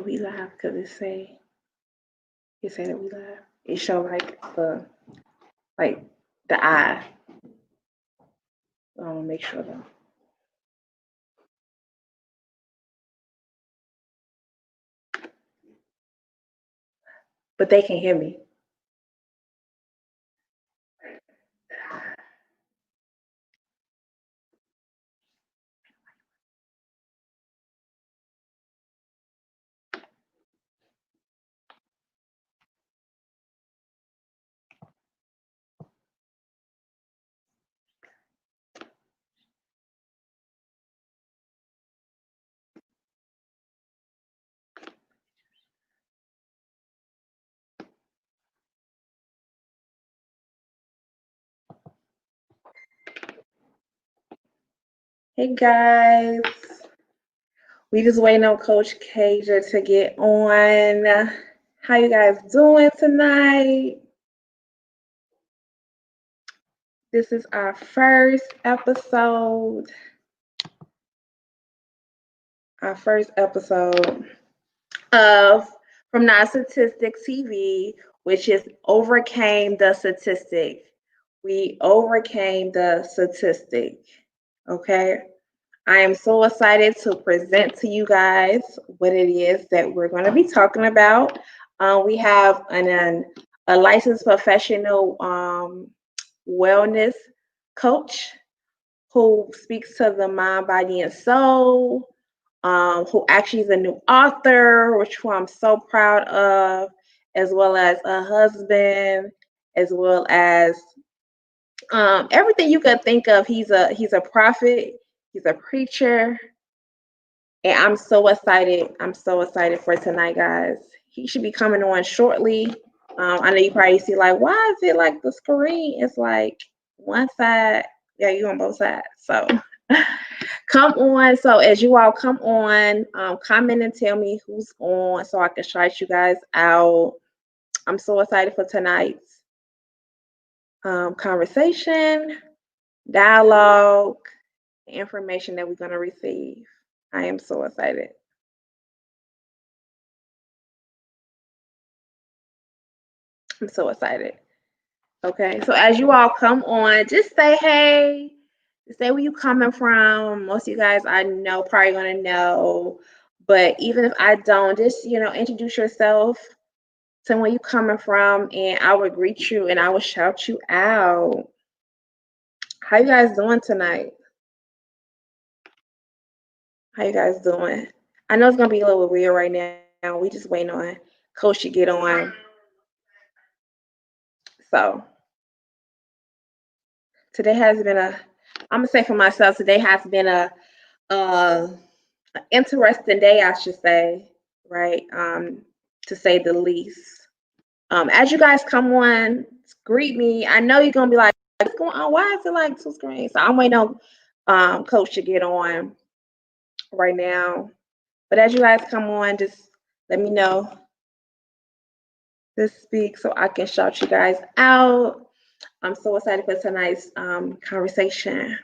We live because it say that we live. It show like the eye. I want to make sure though. But they can hear me. Hey guys, we just waiting on Coach Cager to get on. How you guys doing tonight? This is our first episode. Our first episode of From Not Statistic TV, which is Overcame the Statistic. We overcame the statistic. Okay. I am so excited to present to you guys what it is that we're going to be talking about. We have a licensed professional wellness coach who speaks to the mind, body, and soul, who actually is a new author, which I'm so proud of, as well as a husband, as well as everything you could think of. He's a prophet, he's a preacher, and I'm so excited. I'm so excited for tonight, guys. He should be coming on shortly. I know you probably see like, why is it like the screen is like one side? Yeah, you on both sides. So come on. So as you all come on, comment and tell me who's on so I can shout you guys out. I'm so excited for tonight's conversation, dialogue, the information that we're going to receive. I am so excited. I'm so excited. Okay, so as you all come on, just say hey, say where you coming from. Most of you guys I know probably gonna know, but even if I don't, just introduce yourself, tell where you coming from, and I will greet you and I will shout you out. How you guys doing tonight? How you guys doing? I know it's gonna be a little weird right now. We just waiting on Coach to get on. So today has been I'm gonna say for myself, today has been uh an interesting day, I should say, right? To say the least. As you guys come on, greet me. I know you're gonna be like, what's going on? Why is it like two screens? So I'm waiting on Coach to get on right now. But as you guys come on, just let me know to speak so I can shout you guys out. I'm so excited for tonight's conversation.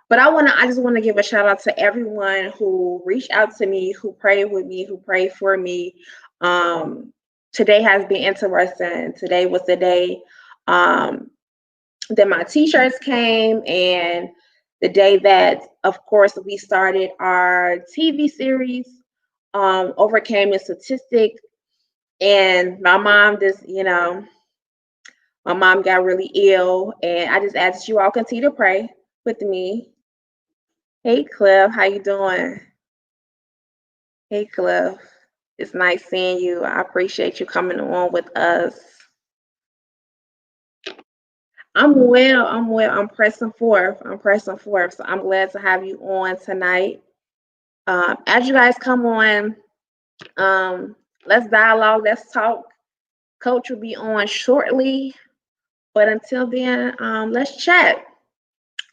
But I just want to give a shout out to everyone who reached out to me, who prayed with me, who prayed for me. Um, Today has been interesting. Today was the day um, that my t-shirts came, and the day that, of course, we started our TV series, Overcame the Statistic. And my mom my mom got really ill, and I just asked you all continue to pray with me. Hey Cliff, how you doing? Hey Cliff, it's nice seeing you. I appreciate you coming on with us. I'm well, I'm well. I'm pressing forth. I'm pressing forth. So I'm glad to have you on tonight. As you guys come on, let's dialogue, let's talk. Coach will be on shortly. But until then, let's chat.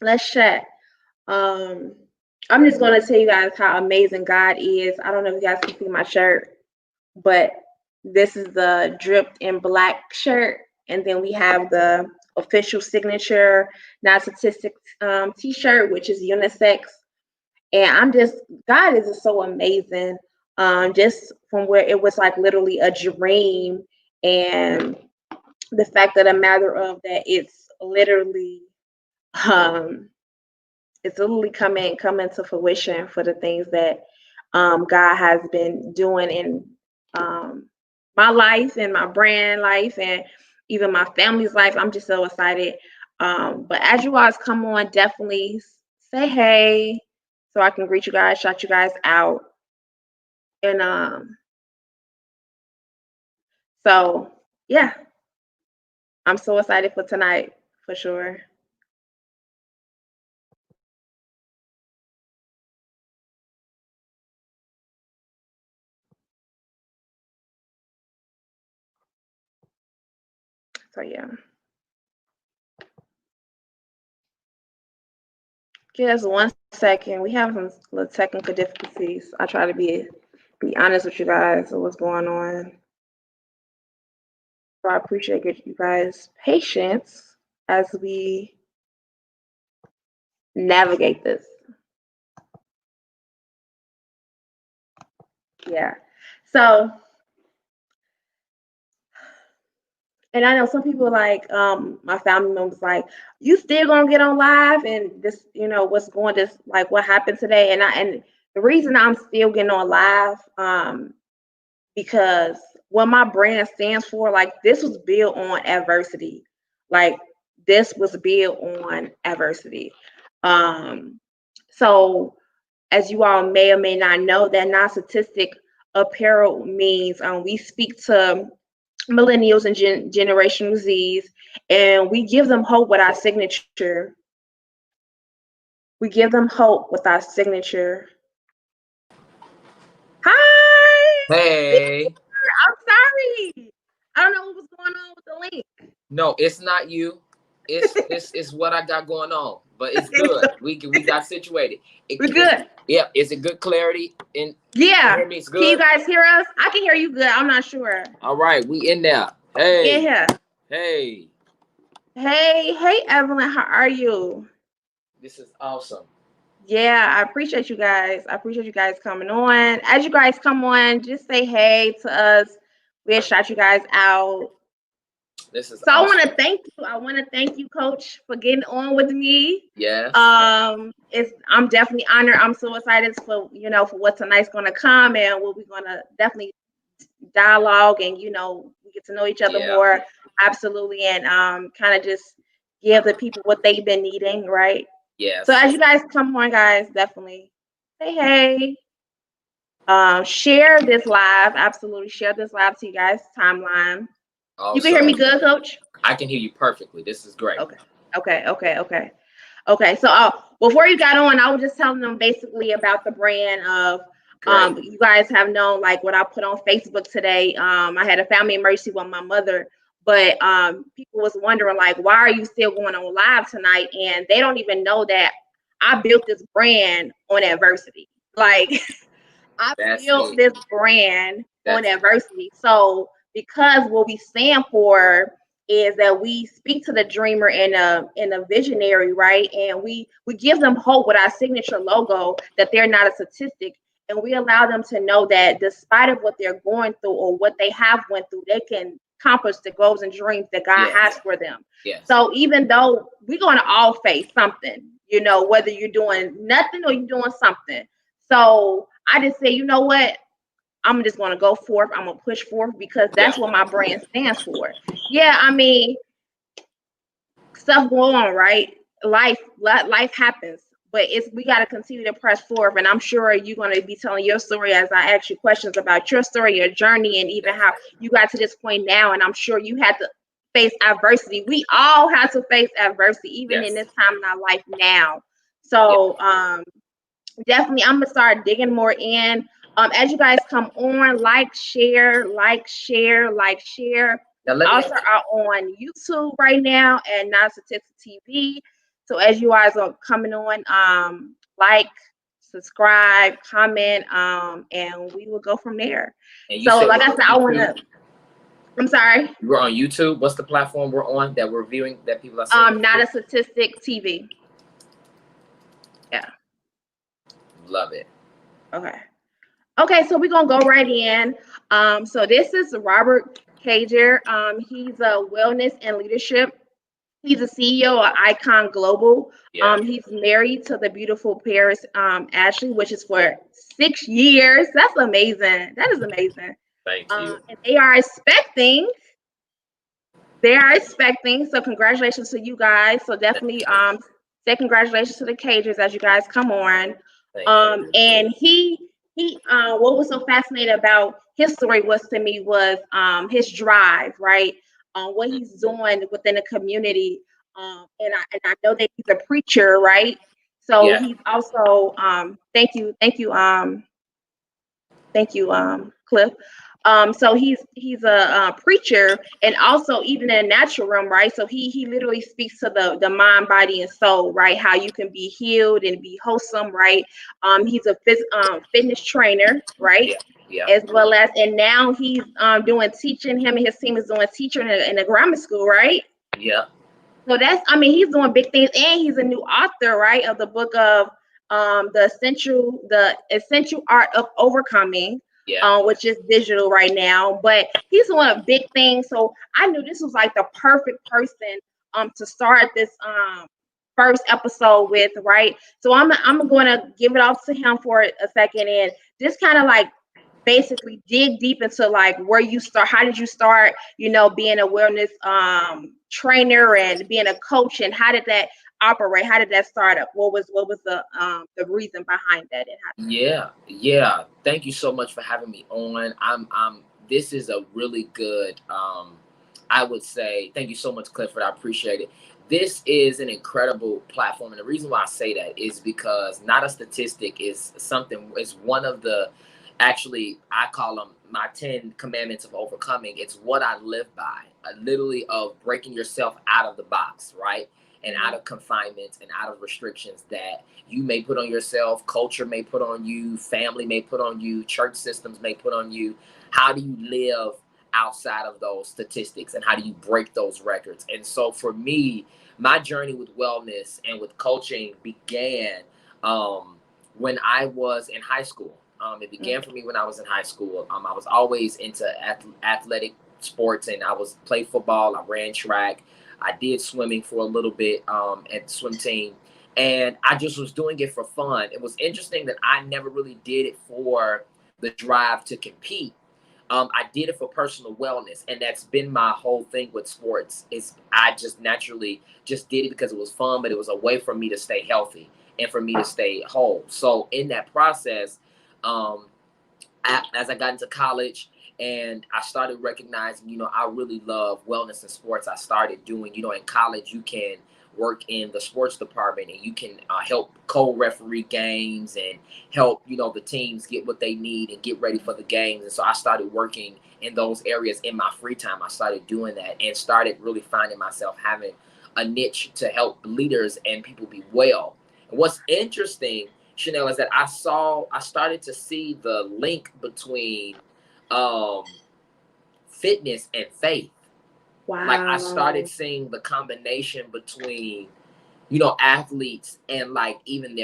Let's chat. Um, I'm just gonna tell you guys how amazing God is. I don't know if you guys can see my shirt, but this is the dripped in black shirt, and then we have the official signature not statistics t-shirt, which is unisex. And God is just so amazing. just from where it was like literally a dream, and the fact of the matter of that um, it's literally coming to fruition for the things that God has been doing in my life and my brand life and even my family's life. I'm just so excited. But as you guys come on, definitely say hey so I can greet you guys, shout you guys out. And so yeah, I'm so excited for tonight for sure. So yeah. Just 1 second. We have some little technical difficulties. I try to be honest with you guys of what's going on. So I appreciate you guys' patience as we navigate this. Yeah. So, and I know some people like my family members like, you still gonna get on live and this, what's going this like what happened today. And the reason I'm still getting on live, because what my brand stands for, like this was built on adversity. Like this was built on adversity. Um, so as you all may or may not know, that narcissistic apparel means we speak to millennials and Generation Zs, and we give them hope with our signature. We give them hope with our signature. Hi. Hey. I'm sorry. I don't know what was going on with the link. No, it's not you. It's what I got going on, but it's good. We got situated. We're good. Yeah, is it good clarity? Yeah. Hear me? It's good. Can you guys hear us? I can hear you good. I'm not sure. All right, we in there. Hey. In here. Hey. Hey, Evelyn. How are you? This is awesome. Yeah, I appreciate you guys. I appreciate you guys coming on. As you guys come on, just say hey to us. We'll shout you guys out. This is so awesome. I want to thank you, Coach, for getting on with me. Yes. I'm definitely honored. I'm so excited for what tonight's gonna come and what we're gonna definitely dialogue and we get to know each other more. Absolutely, and kind of just give the people what they've been needing, right? Yes. So as you guys come on, guys, definitely say hey. Share this live. Absolutely, share this live to you guys' timeline. Awesome. You can hear me good, Coach? I can hear you perfectly. This is great. Okay. So before you got on, I was just telling them basically about the brand of you guys have known like what I put on Facebook today. I had a family emergency with my mother, but people was wondering like, why are you still going on live tonight? And they don't even know that I built this brand on adversity. Like I built this brand on adversity. So because what we stand for is that we speak to the dreamer and a visionary, right? And we give them hope with our signature logo that they're not a statistic, and we allow them to know that despite of what they're going through or what they have went through, they can accomplish the goals and dreams that God has for them. So even though we're going to all face something, whether you're doing nothing or you're doing something. So I just say, you know what? I'm just going to go forth. I'm going to push forth because that's what my brand stands for. Yeah, I mean, stuff go on, right? Life happens, but we got to continue to press forward. And I'm sure you're going to be telling your story as I ask you questions about your story, your journey, and even how you got to this point now. And I'm sure you had to face adversity. We all have to face adversity, even in this time in our life now. So definitely, I'm gonna start digging more in. As you guys come on, like, share. We also are on YouTube right now and Not Statistic TV. So as you guys are coming on, like, subscribe, comment, and we will go from there. So like I said, I want to. I'm sorry. We're on YouTube. What's the platform we're on that we're viewing that people are seeing? Not a Statistic TV. Yeah. Love it. Okay. Okay, so we're gonna go right in. So this is Robert Cager. He's a wellness and leadership. He's a CEO of Icon Global. Yeah. He's married to the beautiful Paris Ashley, which is for 6 years. That's amazing. That is amazing. Thank you. And they are expecting. So congratulations to you guys. So definitely say congratulations to the Cagers as you guys come on. Thank you. And he what was so fascinating about his story was to me was his drive, right? What he's doing within the community. And I know that he's a preacher, right? So Yeah. he's also thank you, Cliff. So he's a preacher, and also even in the natural realm, right? So he literally speaks to the mind, body, and soul, right? How you can be healed and be wholesome, right? He's a fitness trainer, right? Yeah. Yeah. As well as, and now he's doing teaching. Him and his team is doing teaching in a grammar school, right? Yeah. So I mean, he's doing big things, and he's a new author, right, of the book of the essential art of overcoming, Yeah. which is digital right now. But he's doing a big thing, so I knew this was like the perfect person to start this first episode with, right? So I'm going to give it off to him for a second and just kind of like basically dig deep into like where you start, how did you start, being a wellness trainer and being a coach, and how did that operate, how did that start up, what was the reason behind that, and how. Yeah. Yeah. Thank you so much for having me on. This is a really good, I would say, thank you so much, Clifford. I appreciate it. This is an incredible platform. And the reason why I say that is because Not a Statistic is one of the, actually, I call them my 10 commandments of overcoming. It's what I live by, literally of breaking yourself out of the box, right? And out of confinements and out of restrictions that you may put on yourself, culture may put on you, family may put on you, church systems may put on you. How do you live outside of those statistics, and how do you break those records? And so for me, my journey with wellness and with coaching began when I was in high school. It began for me when I was in high school. I was always into athletic sports, and I was played football. I ran track. I did swimming for a little bit at the swim team, and I just was doing it for fun. It was interesting that I never really did it for the drive to compete. I did it for personal wellness, and that's been my whole thing with sports. Is I just naturally just did it because it was fun, but it was a way for me to stay healthy and for me to stay whole. So in that process, um, as I got into college and I started recognizing, I really love wellness and sports. I started doing, in college, you can work in the sports department, and you can help co-referee games and help, the teams get what they need and get ready for the games. And so I started working in those areas in my free time. I started doing that and started really finding myself having a niche to help leaders and people be well. And what's interesting, Chanel, is that I started to see the link between um, fitness and faith. Like I started Wow. seeing the combination between, athletes and like even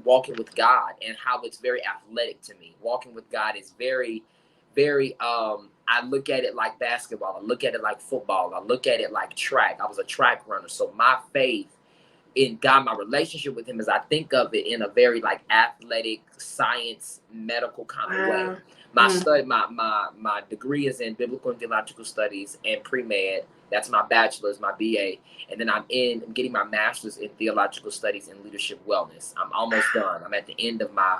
walking with God, and how it's very athletic to me. Walking with God is very, very, I look at it like basketball. I look at it like football. I look at it like track. I was a track runner. So my faith in God, my relationship with him, is I think of it in a very like athletic, science, medical kind of way. Wow. My study, my degree is in biblical and theological studies and pre-med. That's my bachelor's, my BA, and then I'm getting my master's in theological studies and leadership wellness. I'm almost done. I'm at the end of my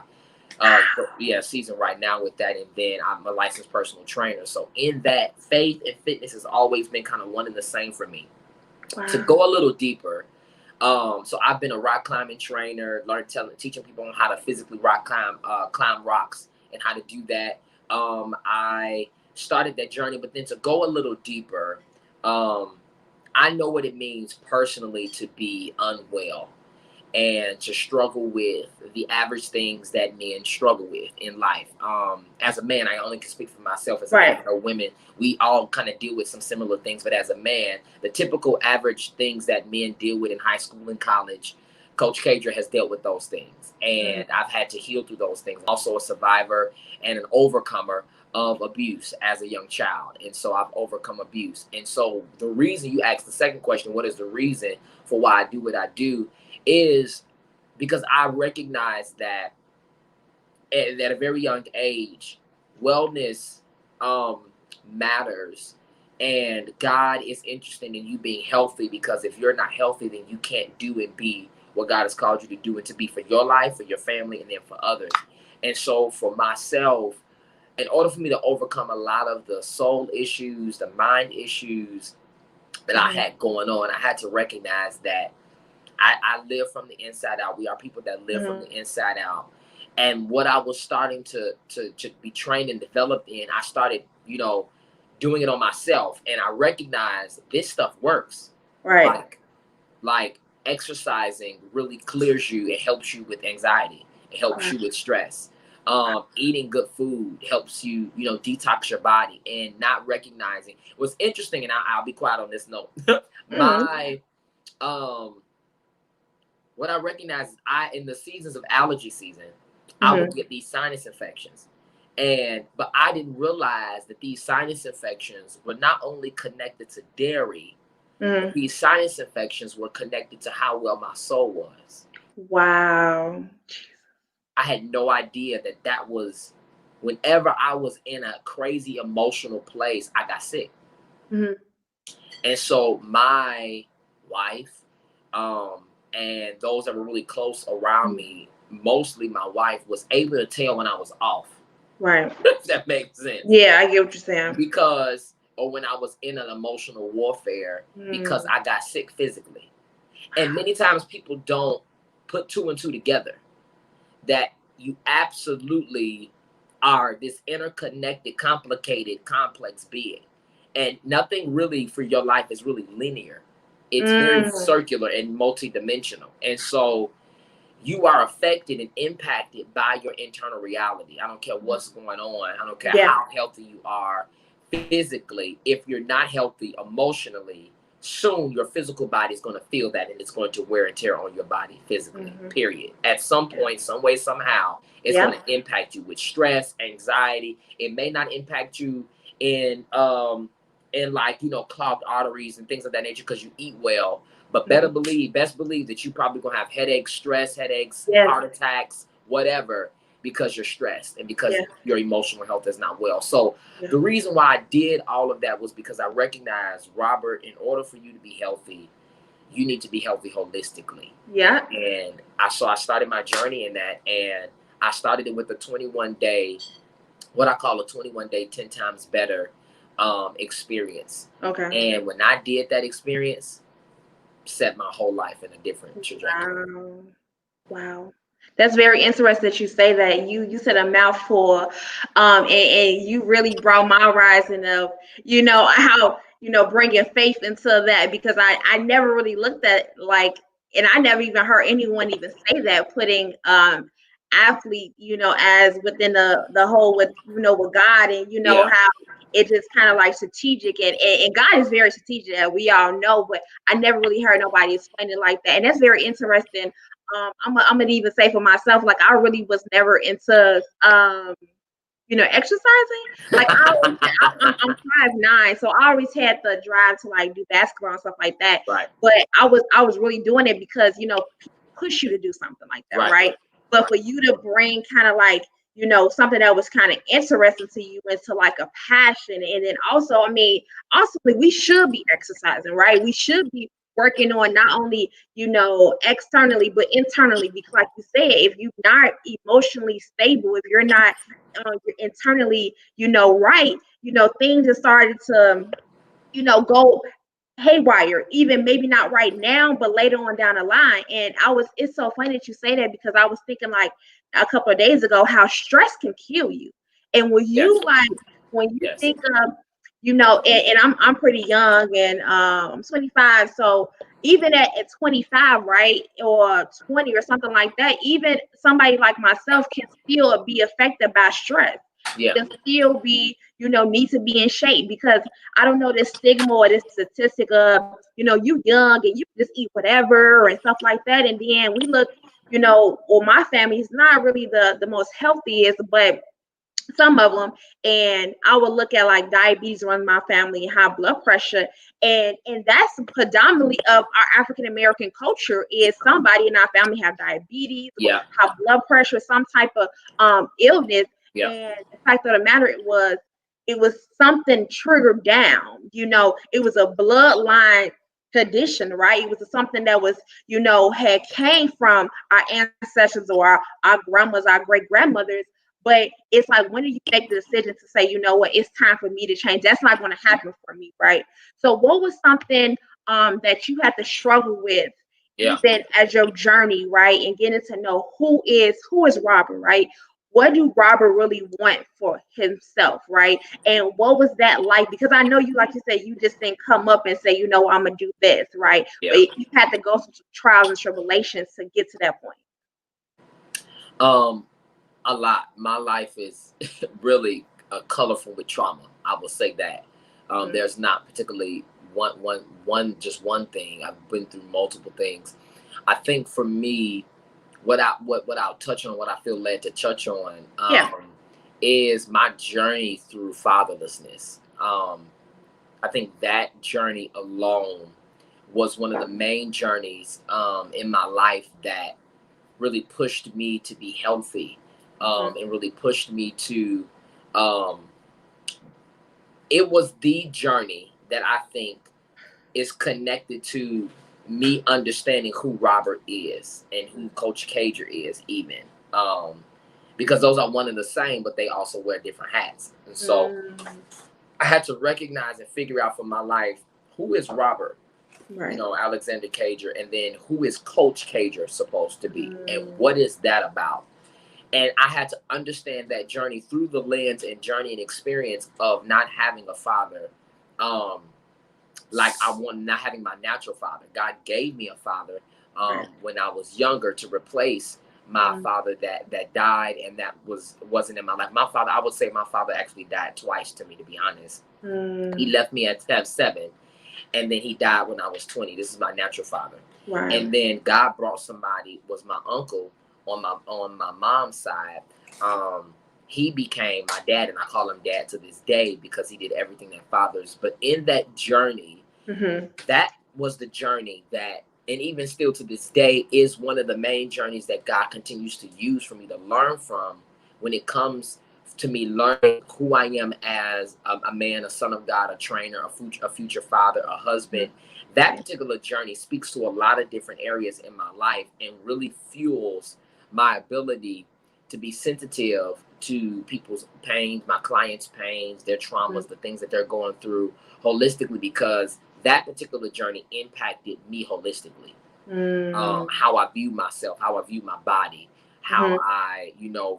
season right now with that, and then I'm a licensed personal trainer. So in that, faith and fitness has always been kind of one and the same for me. Wow. To go a little deeper, so I've been a rock climbing trainer, teaching people on how to physically climb rocks and how to do that. I started that journey, but then to go a little deeper, I know what it means personally to be unwell and to struggle with the average things that men struggle with in life. As a man, I only can speak for myself. As a man or women, we all kind of deal with some similar things. But as a man, the typical average things that men deal with in high school and college Coach Kadra has dealt with those things, and Mm-hmm. I've had to heal through those things. Also, a survivor and an overcomer of abuse as a young child, and so I've overcome abuse. And so the reason you asked the second question, what is the reason for why I do what I do, is because I recognize that at a very young age, wellness um, matters, and God is interested in you being healthy, because if you're not healthy, then you can't do and be what God has called you to do and to be for your life, for your family, and then for others. And so for myself, in order for me to overcome a lot of the soul issues, the mind issues that I Mm-hmm. had going on, I had to recognize that I live from the inside out. We are people that live from Mm-hmm. the inside out. And what I was starting to be trained and developed in, I started, doing it on myself. And I recognized this stuff works. Right. Like exercising really clears you. It helps you with anxiety. It helps Right. you with stress. Eating good food helps you, detox your body. And not recognizing what's interesting, and I'll be quiet on this note. Mm-hmm. my um what I recognize is in the seasons of allergy season, I would Mm-hmm. get these sinus infections. But I didn't realize that these sinus infections were not only connected to dairy, but Mm-hmm. these sinus infections were connected to how well my soul was. Wow. I had no idea that was, whenever I was in a crazy emotional place, I got sick. Mm-hmm. And so my wife, and those that were really close around me, mostly my wife, was able to tell when I was off. Right. If that makes sense. Yeah, I get what you're saying. Because, or when I was in an emotional warfare, because Mm. I got sick physically. And many times people don't put two and two together, that you absolutely are this interconnected, complicated, complex being. And nothing really for your life is really linear. It's very Mm. circular and multidimensional. And so you are affected and impacted by your internal reality. I don't care what's going on. I don't care Yeah. how healthy you are physically. If you're not healthy emotionally, soon your physical body is going to feel that, and it's going to wear and tear on your body physically, Mm-hmm. period. At some Yeah. point, some way, somehow, it's Yeah. going to impact you with stress, anxiety. It may not impact you in like, clogged arteries and things of that nature because you eat well, but Mm-hmm. best believe that you probably gonna have headaches, stress headaches, Yes. heart attacks, whatever, because you're stressed and because Yeah. your emotional health is not well. So Yeah. the reason why I did all of that was because I recognized, Robert, in order for you to be healthy, you need to be healthy holistically. Yeah. And I started my journey in that, and I started it with a 21-day, what I call a 21-day 10 times better experience. Okay. And when I did that experience, set my whole life in a different trajectory. Wow. Wow. That's very interesting that you say that. You said a mouthful, and you really brought my rising of, how, bringing faith into that, because I never really looked at, like, and I never even heard anyone even say that, putting athlete, as within the whole, with, with God, and Yeah. how it just kind of like strategic, and God is very strategic, that we all know, but I never really heard nobody explain it like that, and that's very interesting. I'm gonna even say for myself, like, I really was never into exercising. Like, I'm 5'9", so I always had the drive to like do basketball and stuff like that. Right. But I was really doing it because people push you to do something like that, Right. right? But for you to bring kind of like something that was kind of interesting to you into like a passion, and then also, I mean, also we should be exercising, right? We should be working on not only externally but internally, because like you said, if you're not emotionally stable, if you're not you're internally right, things have started to go haywire, even maybe not right now, but later on down the line. And it's so funny that you say that, because I was thinking, like, a couple of days ago, how stress can kill you. And Yes. when you Yes. think of, and I'm pretty young, and I'm 25, so even at 25, right, or 20 or something like that, even somebody like myself can still be affected by stress. Yeah. to still be, need to be in shape, because I don't know, this stigma or this statistic of, you young and you just eat whatever and stuff like that. And then we look, or my family is not really the most healthiest, but some of them, and I would look at like diabetes runs my family, high blood pressure, and that's predominantly of our African American culture, is somebody in our family have diabetes or Yeah. high blood pressure, some type of illness. Yeah. And the fact of the matter, it was something triggered down, it was a bloodline condition, right? It was something that was, had came from our ancestors or our grandmas, our great grandmothers. But it's like, when do you make the decision to say, you know what, it's time for me to change? That's not going to happen for me, right? So, what was something that you had to struggle with, Yeah. even as your journey, right, and getting to know who is Robert, right? What do Robert really want for himself, right? And what was that like? Because I know you, like you said, you just didn't come up and say, I'm gonna do this, right? Yeah. But you had to go through some trials and tribulations to get to that point. Um, a lot. My life is really colorful with trauma. I will say that. Mm-hmm. There's not particularly just one thing. I've been through multiple things. I think for me, what I'll touch on, what I feel led to touch on, Yeah. is my journey through fatherlessness. I think that journey alone was one of the main journeys in my life that really pushed me to be healthy, and really pushed me to. Um, it was the journey that I think is connected to me understanding who Robert is and who Coach Cager is, even. Because those are one and the same, but they also wear different hats. And so I had to recognize and figure out for my life, who is Robert, Right. Alexander Cager, and then who is Coach Cager supposed to be, and what is that about? And I had to understand that journey through the lens and journey and experience of not having a father, like I want, not having my natural father. God gave me a father when I was younger to replace my father that died, and that wasn't in my life. My father, I would say my father actually died twice, to me, to be honest. He left me at 7, and then he died when I was 20. This is my natural father. Right. And then God brought somebody, was my uncle on my mom's side. He became my dad, and I call him dad to this day because he did everything that fathers. But in that journey, that was the journey that, and even still to this day, is one of the main journeys that God continues to use for me to learn from, when it comes to me learning who I am as a man, a son of God, a trainer, a future father, a husband. That particular journey speaks to a lot of different areas in my life and really fuels my ability to be sensitive to people's pains, my clients' pains, their traumas, the things that they're going through holistically, because that particular journey impacted me holistically. How I view myself, how I view my body, how I,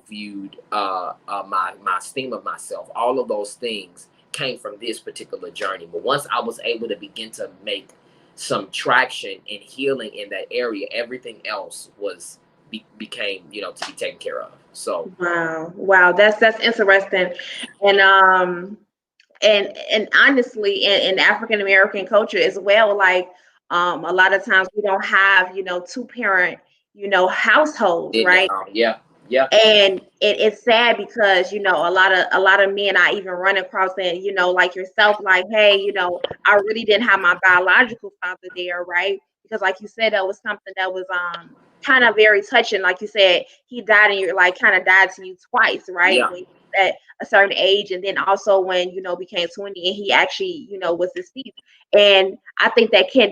viewed my esteem of myself. All of those things came from this particular journey. But once I was able to begin to make some traction and healing in that area, everything else became, to be taken care of. So Wow, that's interesting. And honestly, in African American culture as well, like a lot of times we don't have, two parent, households, right? yeah. And it's sad because, a lot of men I even run across, and, like yourself, like, hey, I really didn't have my biological father there, right? Because like you said, that was something that was kind of very touching. Like you said, he died, and you're like, kind of died to you twice, right? Yeah. When he was at a certain age, and then also when, became 20, and he actually, was deceased. And I think that can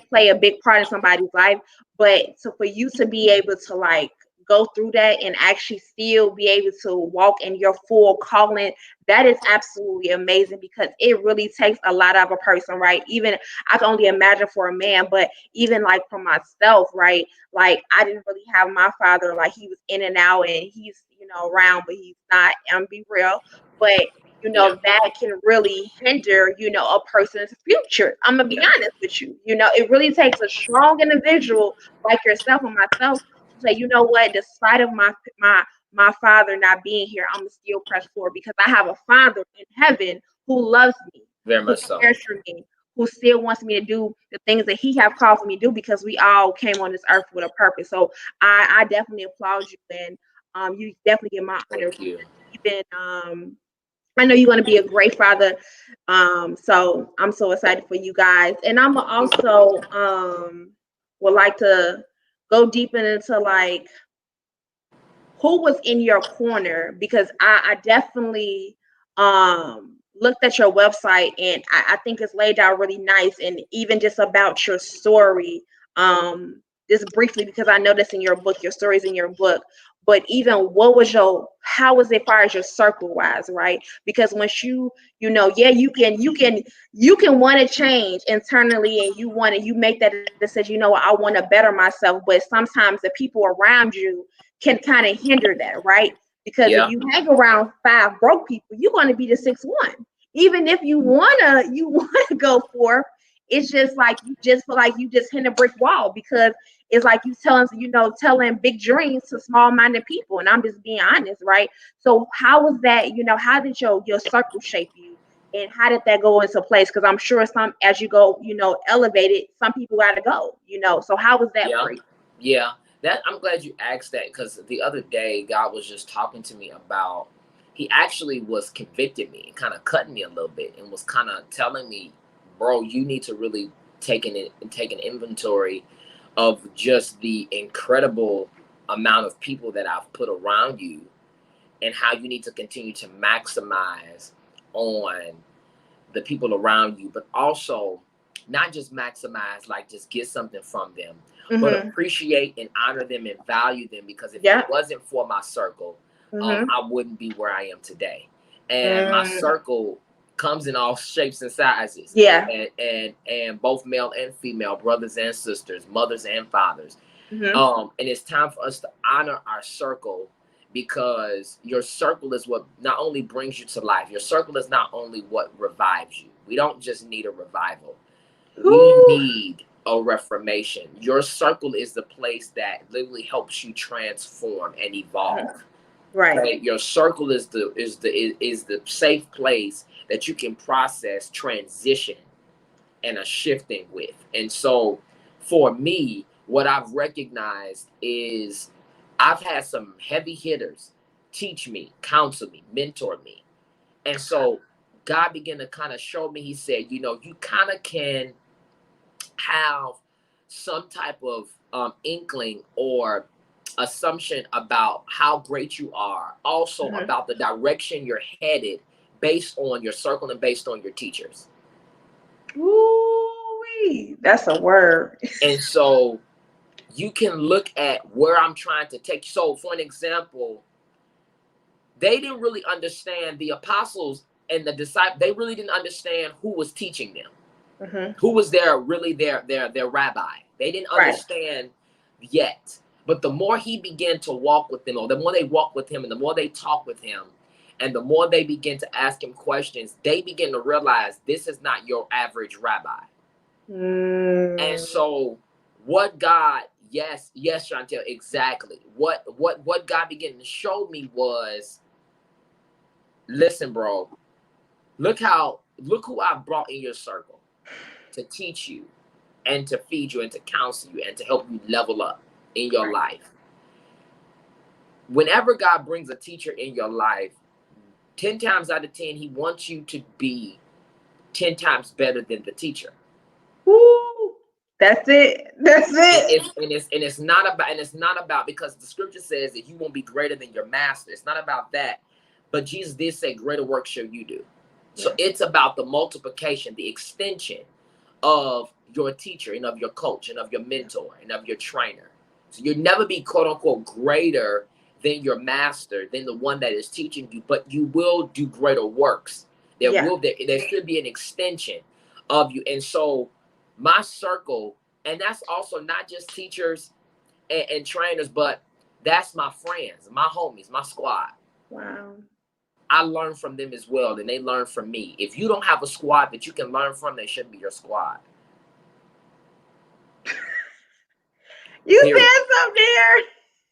play a big part in somebody's life. But so for you to be able to, like, go through that and actually still be able to walk in your full calling, that is absolutely amazing, because it really takes a lot of a person, right? Even I can only imagine for a man, but even like for myself, right? Like, I didn't really have my father, like, he was in and out, and he's, around, but he's not. I'm be real. But that can really hinder, a person's future. I'm gonna be honest with you. It really takes a strong individual like yourself and myself to say, you know what, despite of my my father not being here, I'm gonna still press forward because I have a father in heaven who loves me, Very who much so. cares for me, who still wants me to do the things that he have called for me to do because we all came on this earth with a purpose. So I definitely applaud you, and you definitely get my honor. Thank you. Even I know you're going to be a great father. So I'm so excited for you guys, and I'm also would like to go deep into like who was in your corner, because I definitely looked at your website, and I think it's laid out really nice, and even just about your story, just briefly, because I noticed in your book, your stories in your book, but even what was how was it far as your circle wise, right? Because once yeah, you can want to change internally, and you make that decision, I want to better myself, but sometimes the people around you can kind of hinder that, right? Because if Yeah. you hang around 5 broke people, you're going to be the 6th one. Even if you wanna go forth, it's just like you just feel like you just hit a brick wall, because it's like you telling big dreams to small-minded people. And I'm just being honest, right? So how was that? How did your circle shape you? And how did that go into place? Because I'm sure some, as you go, elevated, some people got to go. So how was that Yeah. for you? Yeah. That I'm glad you asked that, because the other day God was just talking to me about, he actually was convicting me and kind of cutting me a little bit, and was kind of telling me, bro, you need to really take an inventory of just the incredible amount of people that I've put around you, and how you need to continue to maximize on the people around you, but also not just maximize, like just get something from them, but Mm-hmm. appreciate and honor them and value them. Because if it Yeah. wasn't for my circle, Mm-hmm. I wouldn't be where I am today. And my Mm. circle comes in all shapes and sizes, Yeah. and both male and female, brothers and sisters, mothers and fathers. Mm-hmm. And it's time for us to honor our circle, because your circle is what not only brings you to life. Your circle is not only what revives you. We don't just need a revival. We Woo. need a reformation. Your circle is the place that literally helps you transform and evolve. Right. Okay? Your circle is the safe place that you can process transition and a shifting with. And so for me, what I've recognized is I've had some heavy hitters teach me, counsel me, mentor me. And so God began to kind of show me, he said, you kind of can have some type of inkling or assumption about how great you are, also Mm-hmm. about the direction you're headed, based on your circle and based on your teachers. Ooh, that's a word. And so you can look at where I'm trying to take. So, for an example, they didn't really understand, the apostles and the disciples. They really didn't understand who was teaching them, Mm-hmm. who was their rabbi. They didn't Right. understand yet. But the more he began to walk with them, or the more they walked with him, and the more they talked with him, and the more they began to ask him questions, they began to realize this is not your average rabbi. And Mm. so what God, yes, Chantel, exactly. What God began to show me was, listen, bro, look who I brought in your circle to teach you and to feed you and to counsel you and to help you level up in your Right. life. Whenever God brings a teacher in your life, 10 times out of 10, he wants you to be 10 times better than the teacher. Woo. That's it. That's And it. it's not about, because the scripture says that you won't be greater than your master. It's not about that. But Jesus did say, greater work shall you do. So Yeah. it's about the multiplication, the extension of your teacher and of your coach and of your mentor and of your trainer. So you'll never be quote unquote greater than your master, than the one that is teaching you, but you will do greater works. Yeah. There should be an extension of you. And so my circle, and that's also not just teachers and trainers, but that's my friends, my homies, my squad. Wow. I learn from them as well, and they learn from me. If you don't have a squad that you can learn from, they shouldn't be your squad. You Period. said something there.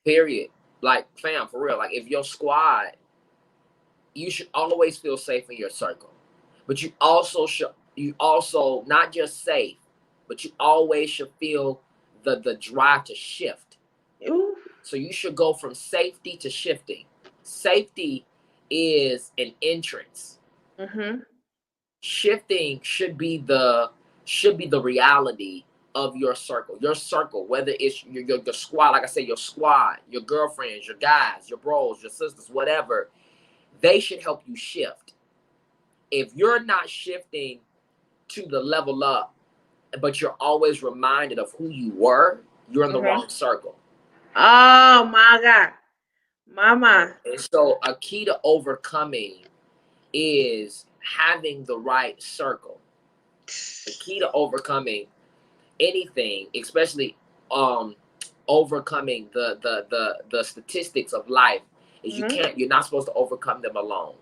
Period. Like, fam, for real. Like, if your squad, you should always feel safe in your circle. But you also not just safe, but you always should feel the drive to shift. Ooh. So you should go from safety to shifting. Safety is an entrance. Mm-hmm. Shifting should be the reality of your circle. Your circle, whether it's your squad, like I said, your squad, your girlfriends, your guys, your bros, your sisters, whatever, they should help you shift. If you're not shifting to the level up, but you're always reminded of who you were, you're in the Mm-hmm. wrong circle. Oh my God. Mama. And so a key to overcoming is having the right circle. The key to overcoming anything, especially um overcoming the statistics of life, is Mm-hmm. you're not supposed to overcome them alone.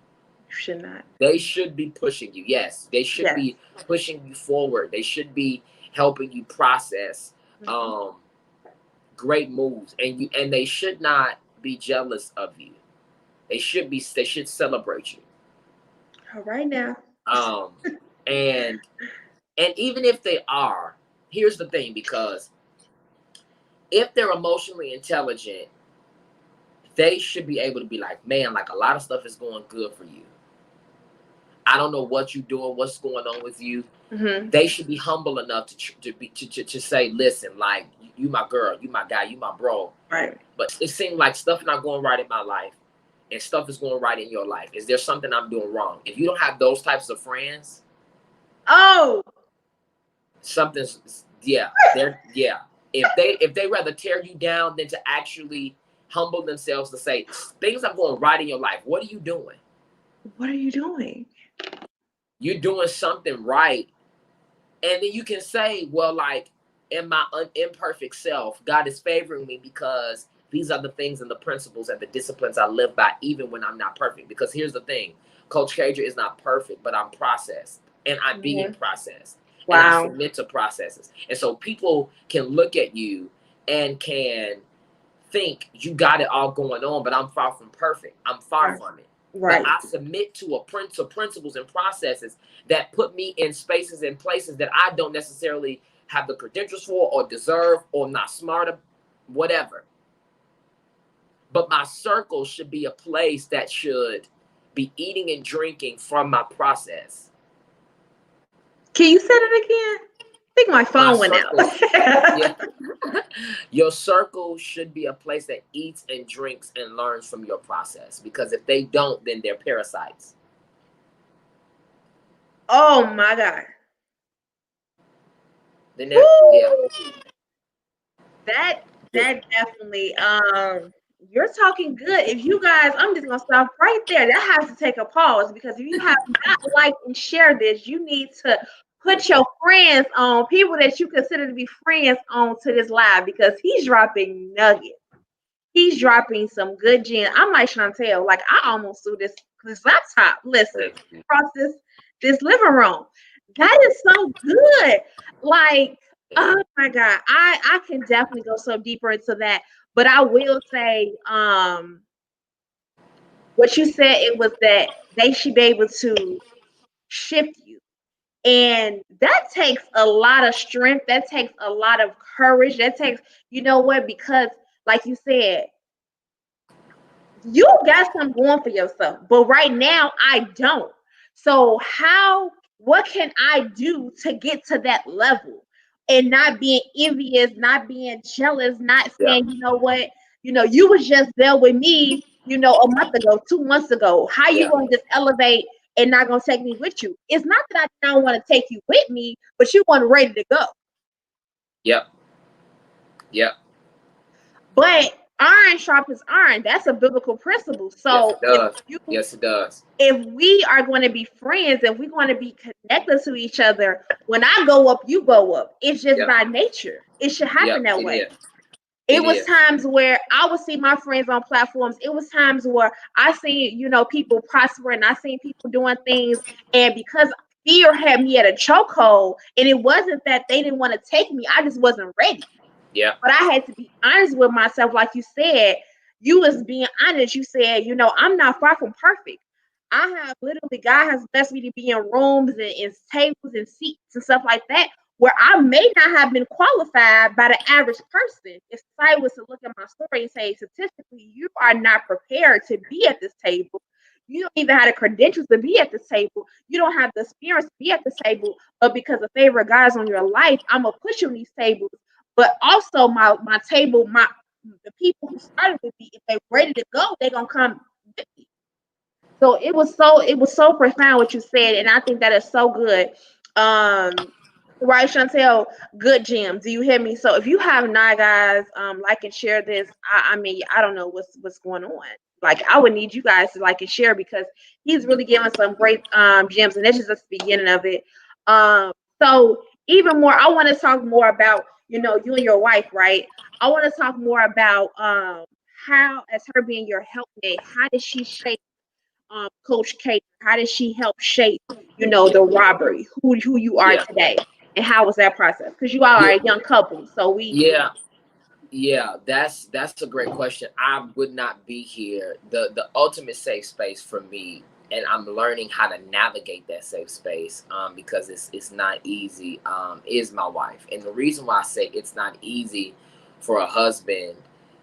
You should not. They should be pushing you. Yes, they should Yes. be pushing you forward. They should be helping you process Mm-hmm. um great moves, and they should not be jealous of you. They should celebrate you. All right now. Um and even if they are, here's the thing, because if they're emotionally intelligent, they should be able to be like, man, like, a lot of stuff is going good for you. I don't know what you're doing, what's going on with you. Mm-hmm. They should be humble enough to say, listen, like, you my girl, you my guy, you my bro. Right. But it seems like stuff not going right in my life, and stuff is going right in your life. Is there something I'm doing wrong? If you don't have those types of friends, Oh. something's yeah. If they rather tear you down than to actually humble themselves to say things are going right in your life, what are you doing? What are you doing? You're doing something right. And then you can say, well, like, in my imperfect self, God is favoring me because these are the things and the principles and the disciplines I live by, even when I'm not perfect. Because here's the thing, Coach Cager is not perfect, but I'm processed, and I'm being processed, and I Wow. submit to processes. And so people can look at you and can think you got it all going on, but I'm far from perfect. I'm far Right. from it. Right. But I submit to principles and processes that put me in spaces and places that I don't necessarily have the credentials for, or deserve, or not smart, whatever. But my circle should be a place that should be eating and drinking from my process. Can you say that again? I think my My phone went circle, out. yeah. Your circle should be a place that eats and drinks and learns from your process. Because if they don't, then they're parasites. Oh my God. Then they're, yeah. That definitely you're talking good. If you guys, I'm just gonna stop right there. That has to take a pause, because if you have not liked and shared this, you need to put your friends on, people that you consider to be friends, on to this live, because he's dropping nuggets. He's dropping some good gems. I'm like Chantel, like, I almost threw this laptop. Listen, across this living room. That is so good. Like, oh my God, I can definitely go so deeper into that. But I will say, what you said, it was that they should be able to shift you. And that takes a lot of strength. That takes a lot of courage. That takes, you know what? Because, like you said, you got something going for yourself, but right now I don't. So what can I do to get to that level, and not being envious, not being jealous, not Yeah. saying, you know what, you was just there with me, a month ago, 2 months ago. How you Yeah. gonna just elevate and not gonna take me with you? It's not that I don't want to take you with me, but you want ready to go. Yep. Yep. But iron sharpens iron. That's a biblical principle. Yes, it So if does. you Yes, it does. if we are going to be friends and we're going to be connected to each other, when I go up, you go up. It's just Yep. by nature. It should happen Yep. that It way. is. It It was is. times where I would see my friends on platforms. It was times where I seen, people prosper, and I seen people doing things. And because fear had me at a chokehold, and it wasn't that they didn't want to take me, I just wasn't ready. Yeah. But I had to be honest with myself, like you said. you was being honest. You said, I'm not far from perfect. I have literally, God has blessed me to be in rooms and tables and seats and stuff like that where I may not have been qualified by the average person. If I was to look at my story and say, statistically, you are not prepared to be at this table. You don't even have the credentials to be at this table. You don't have the experience to be at this table. But because the favor of God is on your life, I'm gonna put you on these tables. But also my table, the people who started with me, if they're ready to go, they're gonna come with me. So it was so profound what you said, and I think that is so good. Right, Chantel, good gems. Do you hear me? So if you have not, guys, like and share this. I mean, I don't know what's going on. Like, I would need you guys to like and share because he's really giving some great gems, and this is just the beginning of it. So even more, I want to talk more about you and your wife, right? I want to talk more about how, as her being your helpmate, how did she shape Coach K? How did she help shape, Yeah, the robbery, who you are yeah, today, and how was that process? Because you all are yeah, a young couple, so we. yeah. Yeah, that's a great question. I would not be here. The ultimate safe space for me, and I'm learning how to navigate that safe space, because it's not easy. Is my wife, and the reason why I say it's not easy for a husband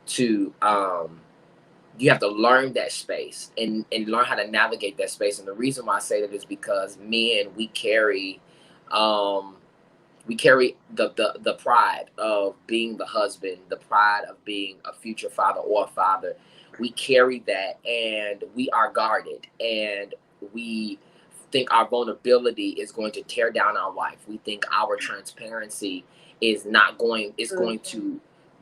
to you have to learn that space and learn how to navigate that space. And the reason why I say that is because men, um we carry the pride of being the husband, the pride of being a future father or a father. We carry that, and we are guarded, and we think our vulnerability is going to tear down our wife. We think our transparency is Mm, going to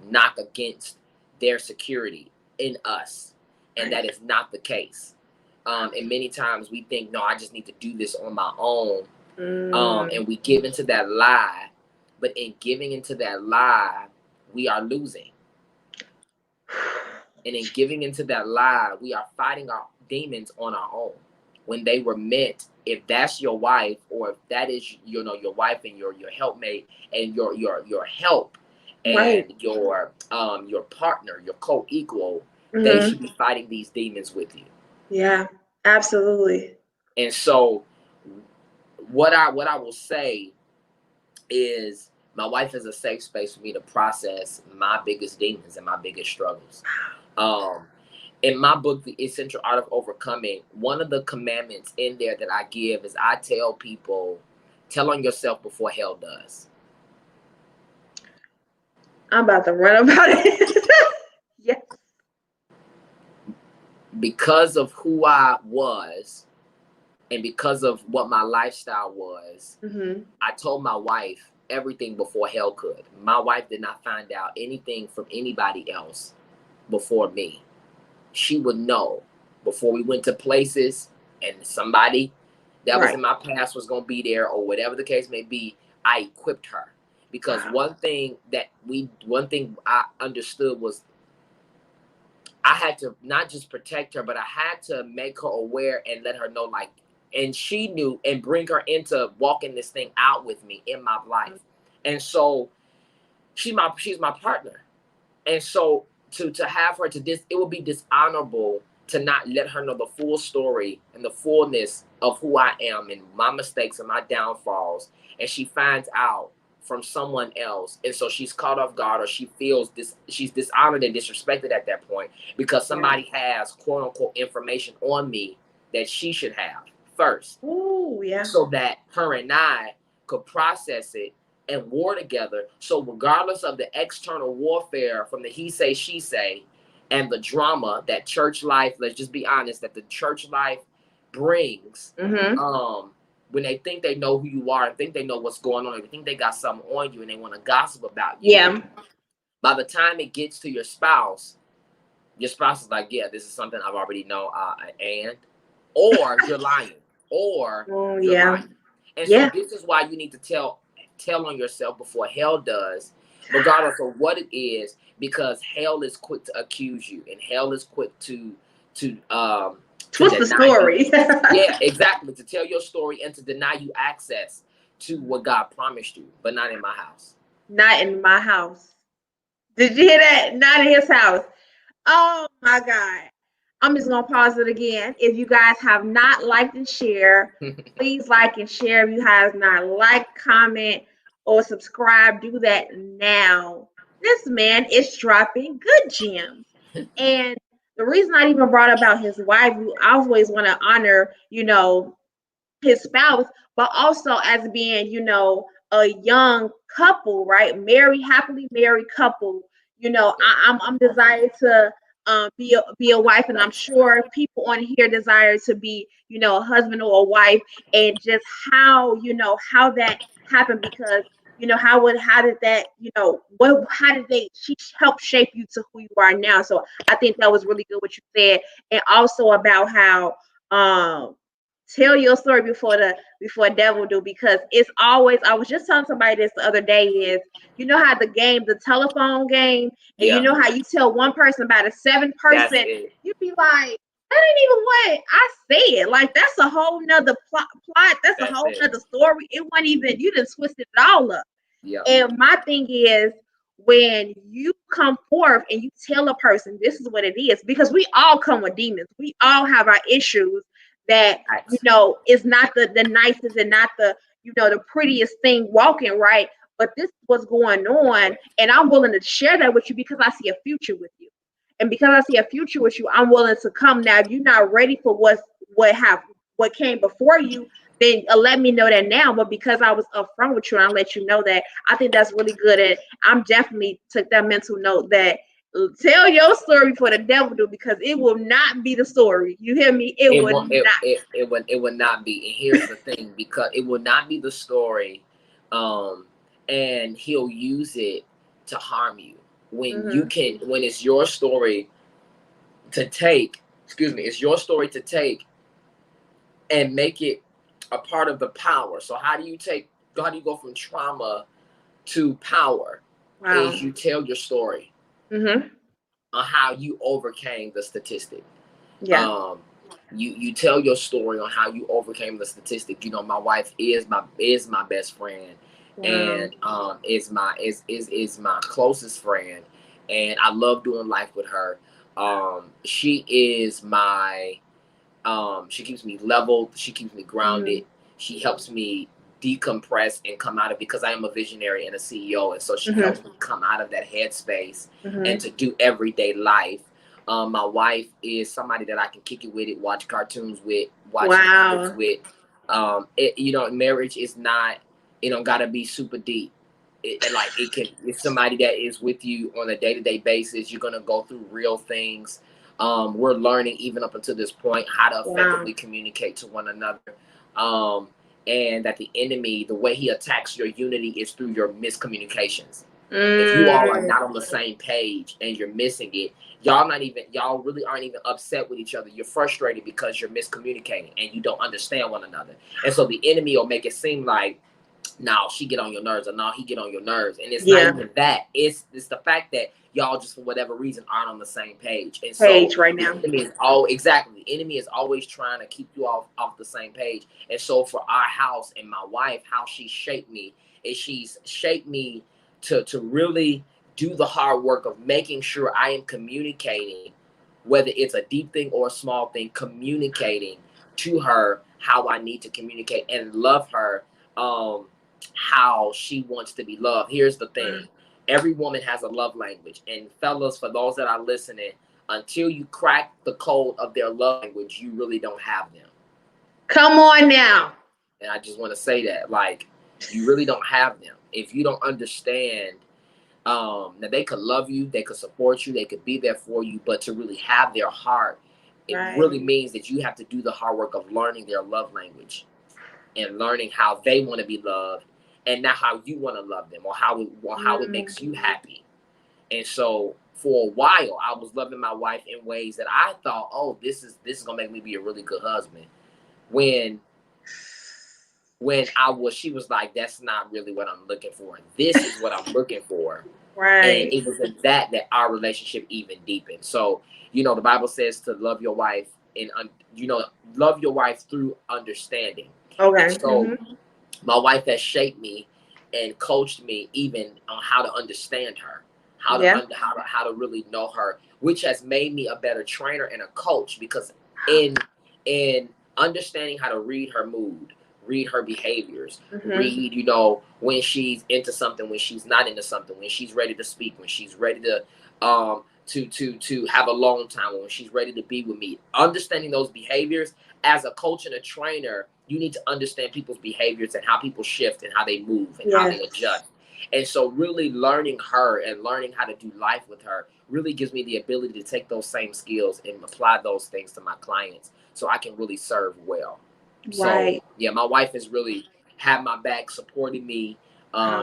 knock against their security in us, and right. that is not the case. And many times we think, no, I just need to do this on my own, Mm, and we give into that lie. But in giving into that lie, we are losing. And in giving into that lie, we are fighting our demons on our own. When they were meant, if that's your wife, or if that is your wife and your helpmate and your help right. and your partner, your co-equal, they Hmm. should be fighting these demons with you. Yeah. Absolutely. And so what I will say is, my wife is a safe space for me to process my biggest demons and my biggest struggles. Um, in my book, The Essential Art of Overcoming, one of the commandments in there that I give is I tell people, tell on yourself before hell does. I'm about to run about it. Yes. Because of who I was and because of what my lifestyle was, Hmm. I told my wife everything before hell could. My wife did not find out anything from anybody else before me. She would know before we went to places, and somebody that was Right. in my past was going to be there, or whatever the case may be. I equipped her, because Wow. one thing I understood was I had to not just protect her, but I had to make her aware and let her know, like, and she knew, and bring her into walking this thing out with me in my life. And so she's my partner. And so to have her to this, it would be dishonorable to not let her know the full story and the fullness of who I am and my mistakes and my downfalls. And she finds out from someone else, and so she's caught off guard, or she feels she's dishonored and disrespected at that point, because Yeah. somebody has quote unquote information on me that she should have first, Oh, yeah. so that her and I could process it and war together. So regardless of the external warfare from the he say, she say, and the drama that church life, let's just be honest, that the church life brings, Hmm. um, when they think they know who you are and think they know what's going on, and they think they got something on you and they want to gossip about you, Yeah. by the time it gets to your spouse is like, yeah, this is something I've already know, and or you're lying, or Oh, you're yeah. lying. And so Yeah. this is why you need to tell on yourself before hell does, regardless of what it is, because hell is quick to accuse you, and hell is quick to Twist the deny you. story. Yeah, exactly, to tell your story and to deny you access to what God promised you, but not in my house. Not in my house. Did you hear that? Not in his house. Um, my God. I'm just gonna pause it again. If you guys have not liked and share, please like and share. If you have not liked, comment, or subscribe, do that now. This man is dropping good gems. And the reason I even brought about his wife, we always want to honor, his spouse, but also as being, a young couple, right? Married, happily married couple. I'm desired to be a wife, and I'm sure people on here desire to be, a husband or a wife, and just how that happened because how did that what how did they she help shape you to who you are now. So I think that was really good what you said, and also about how tell your story before devil do, because it's always, I was just telling somebody this the other day, is how the telephone game, and Yeah, how you tell one person about a seven that's person, it. you be like, that ain't even what I said. Like, that's a whole nother plot, that's a That's whole it. nother story. It wasn't even, you just twisted it all up. Yeah. And my thing is, when you come forth and you tell a person this is what it is, because we all come with demons, we all have our issues that Facts. is not the nicest and not the prettiest thing walking, right? But this is what's going on, and I'm willing to share that with you because I see a future with you, and because I see a future with you, I'm willing to come. Now, if you're not ready for what came before you, then let me know that now. But because I was upfront with you, and I let you know that, I think that's really good. And I'm definitely took that mental note that tell your story for the devil do, because it will not be the story. You hear me? It It will won't. not. It would not be. And here's the thing, because it will not be the story, um, and he'll use it to harm you. Mm-hmm. When it's your story to take. Excuse me. It's your story to take and make it a part of the power. So how do you take? How do you go from trauma to power? Wow. Is you tell your story Mm-hmm. on how you overcame the statistic. Yeah. um you tell your story on how you overcame the statistic. My wife is my best friend, Wow. and is my closest friend, and I love doing life with her. She is my she keeps me leveled, she keeps me Mm-hmm. grounded, she helps me decompress and come out of, because I am a visionary and a CEO, and so she helps Mm-hmm. me come out of that headspace and Mm-hmm. to do everyday life. My wife is somebody that I can kick it with, it, watch cartoons with, watch Netflix Wow. with. Marriage is not, gotta be super deep. It's somebody that is with you on a day-to-day basis. You're gonna go through real things. We're learning, even up until this point, how to Wow. effectively communicate to one another. Um, and that the enemy, the way he attacks your unity is through your miscommunications. If you all are Mm. not on the same page and you're missing it, y'all really aren't even upset with each other. You're frustrated because you're miscommunicating and you don't understand one another. And so the enemy will make it seem like, now she get on your nerves, or now he get on your nerves, and it's not Yeah. even that. It's the fact that y'all just, for whatever reason, aren't on the same page. And so Page right the now. enemy is all exactly the enemy is always trying to keep you off the same page. And so for our house and my wife, how she shaped me is she's shaped me to really do the hard work of making sure I am communicating, whether it's a deep thing or a small thing, communicating to her how I need to communicate and love her. How she wants to be loved. Here's the thing. Mm. Every woman has a love language. And fellas, for those that are listening, until you crack the code of their love language, you really don't have them. Come on now. And I just want to say that, like, you really don't have them. If you don't understand, that they could love you, they could support you, they could be there for you, but to really have their heart, it Right. really means that you have to do the hard work of learning their love language and learning how they want to be loved, and not how you want to love them, or how it Mm. makes you happy. And so for a while, I was loving my wife in ways that I thought, oh, this is gonna make me be a really good husband. When she was like, that's not really what I'm looking for. This is what I'm looking for. And Right. it was in that our relationship even deepened. So, the Bible says to love your wife and love your wife through understanding. And Okay. so my wife has shaped me and coached me even on how to understand her, how to Yeah. how to really know her, which has made me a better trainer and a coach, because in understanding how to read her mood, read her behaviors, read, you know, when she's into something, when she's not into something, when she's ready to speak, when she's ready to have a long time, when she's ready to be with me. Understanding those behaviors as a coach and a trainer, you need to understand people's behaviors and how people shift and how they move and how they adjust. And so really learning her and learning how to do life with her really gives me the ability to take those same skills and apply those things to my clients so I can really serve well. So yeah, my wife has really had my back, supporting me.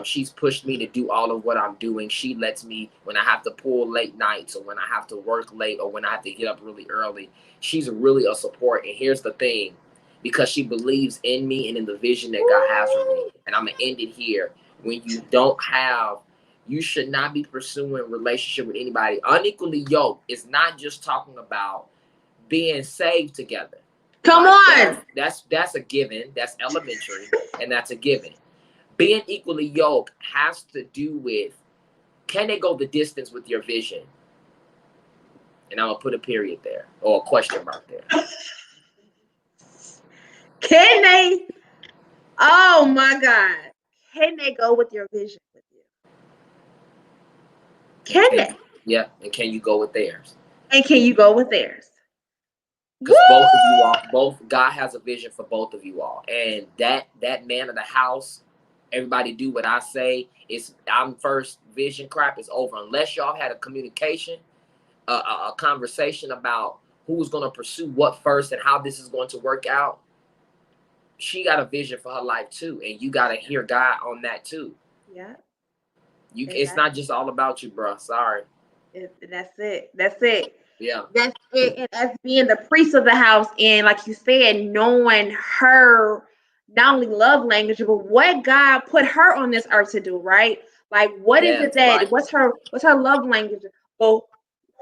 She's pushed me to do all of what I'm doing. She lets me, when I have to pull late nights or when I have to work late or when I have to get up really early, she's really a support. And here's the thing, because she believes in me and in the vision that God has for me. And I'm going to end it here. When you don't have, you should not be pursuing a relationship with anybody. Unequally yoked is not just talking about being saved together. Come on. That's a given. That's elementary, and that's a given. Being equally yoked has to do with, can they go the distance with your vision? And I'm gonna put a period there or a question mark there. Can they? Oh my God. Can they go with your vision with you? Can they? Yeah, and can you go with theirs? And can you go with theirs? Because both of you all, God has a vision for both of you all, and that man of the house, everybody do what I say. I'm first. Vision crap is over unless y'all had a communication, a conversation about who's going to pursue what first and how this is going to work out. She got a vision for her life too, and you got to hear God on that too. Yeah. It's not just all about you, bro. Sorry. That's it. That's it. Yeah. That's it. And as being the priest of the house, and like you said, knowing her not only love language, but what God put her on this earth to do, right? Like, what is it that what's her love language? Well,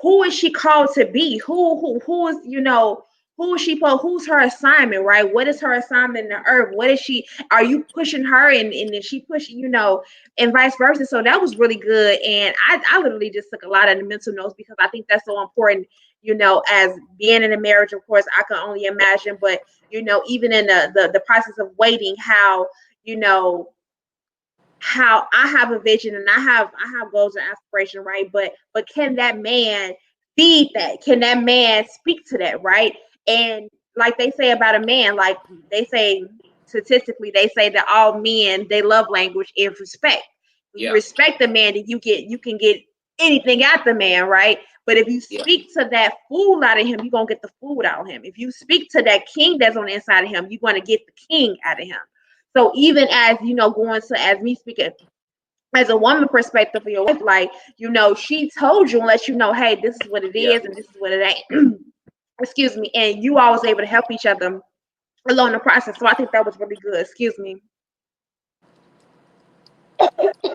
who is she called to be? Who is, you know, who is she for? Who's her assignment, right? What is her assignment in the earth? What is she? Are you pushing her, and is she pushing, you know, and vice versa? So that was really good, and I literally just took a lot of the mental notes because I think that's so important. You know, as being in a marriage, of course, I can only imagine, but you know, even in the process of waiting, how, you know, how I have a vision and I have goals and aspiration, right? But can that man feed that? Can that man speak to that, right? And like they say about a man, like they say statistically, they say that all men, they love language is respect. If you respect the man, then you can get anything out the man, right? But if you speak to that fool out of him, you're gonna get the fool out of him. If you speak to that king that's on the inside of him, you're gonna get the king out of him. So even as, you know, going to, as me speaking as a woman perspective for your wife, like, you know, she told you and let you know, hey, this is what it is and this is what it ain't. Excuse me. And you all was able to help each other along the process. So I think that was really good. Excuse me.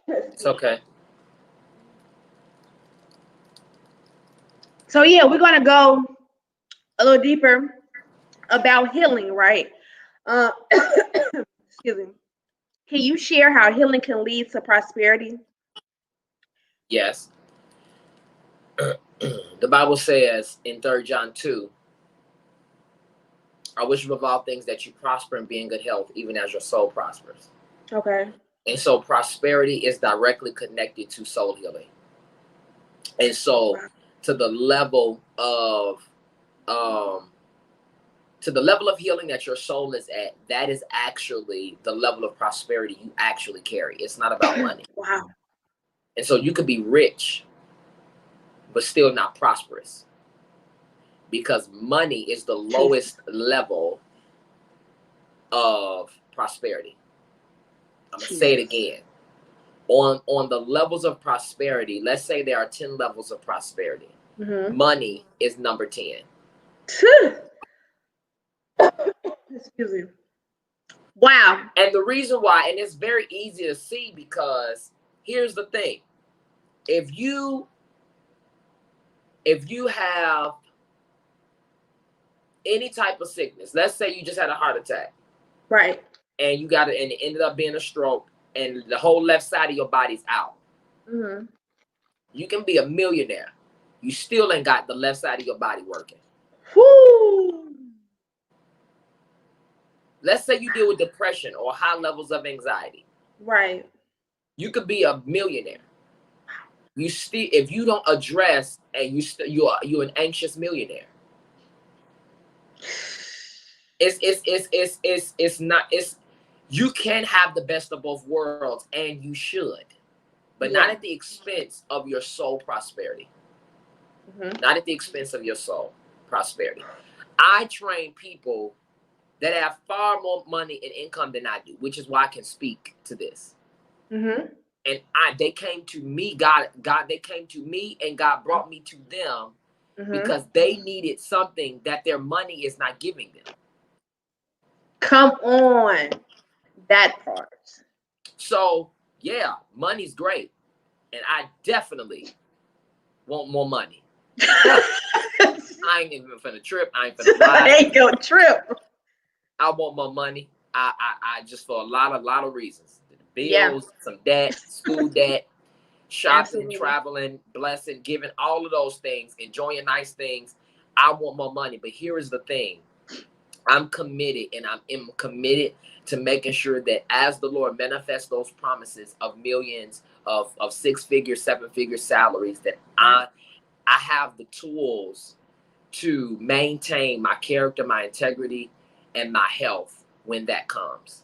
It's okay. So yeah, we're gonna go a little deeper about healing, right? Excuse me. Can you share how healing can lead to prosperity? Yes. The Bible says in 3 John 2, I wish above all things that you prosper and be in good health, even as your soul prospers. Okay. And so prosperity is directly connected to soul healing. And so to the level of healing that your soul is at, that is actually the level of prosperity you actually carry. It's not about money. Wow. And so you could be rich, but still not prosperous, because money is the lowest level of prosperity. I'm going to say it again. On the levels of prosperity, let's say there are 10 levels of prosperity. Money is number 10. Excuse me. Wow. And the reason why, and it's very easy to see, because here's the thing. If you have any type of sickness, let's say you just had a heart attack. Right. And you got it, and it ended up being a stroke, and the whole left side of your body's out. You can be a millionaire. You still ain't got the left side of your body working. Whoo. Let's say you deal with depression or high levels of anxiety. Right. You could be a millionaire. You still, if you don't address, and you're an anxious millionaire. It's not. It's You can have the best of both worlds, and you should, but not at the expense of your soul prosperity. Not at the expense of your soul prosperity. I train people that have far more money and income than I do, which is why I can speak to this. And they came to me, they came to me, and God brought me to them because they needed something that their money is not giving them. Come on, that part. So yeah, money's great, and I definitely want more money. I ain't even finna trip. I ain't finna lie. I ain't gonna trip. I want more money. I just for a lot of reasons. Bills, some debt, school debt, shopping, traveling, blessing, giving, all of those things, enjoying nice things. I want more money. But here is the thing. I'm committed, and I'm committed to making sure that as the Lord manifests those promises of millions, of 6-figure, 7-figure salaries, that I have the tools to maintain my character, my integrity, and my health when that comes.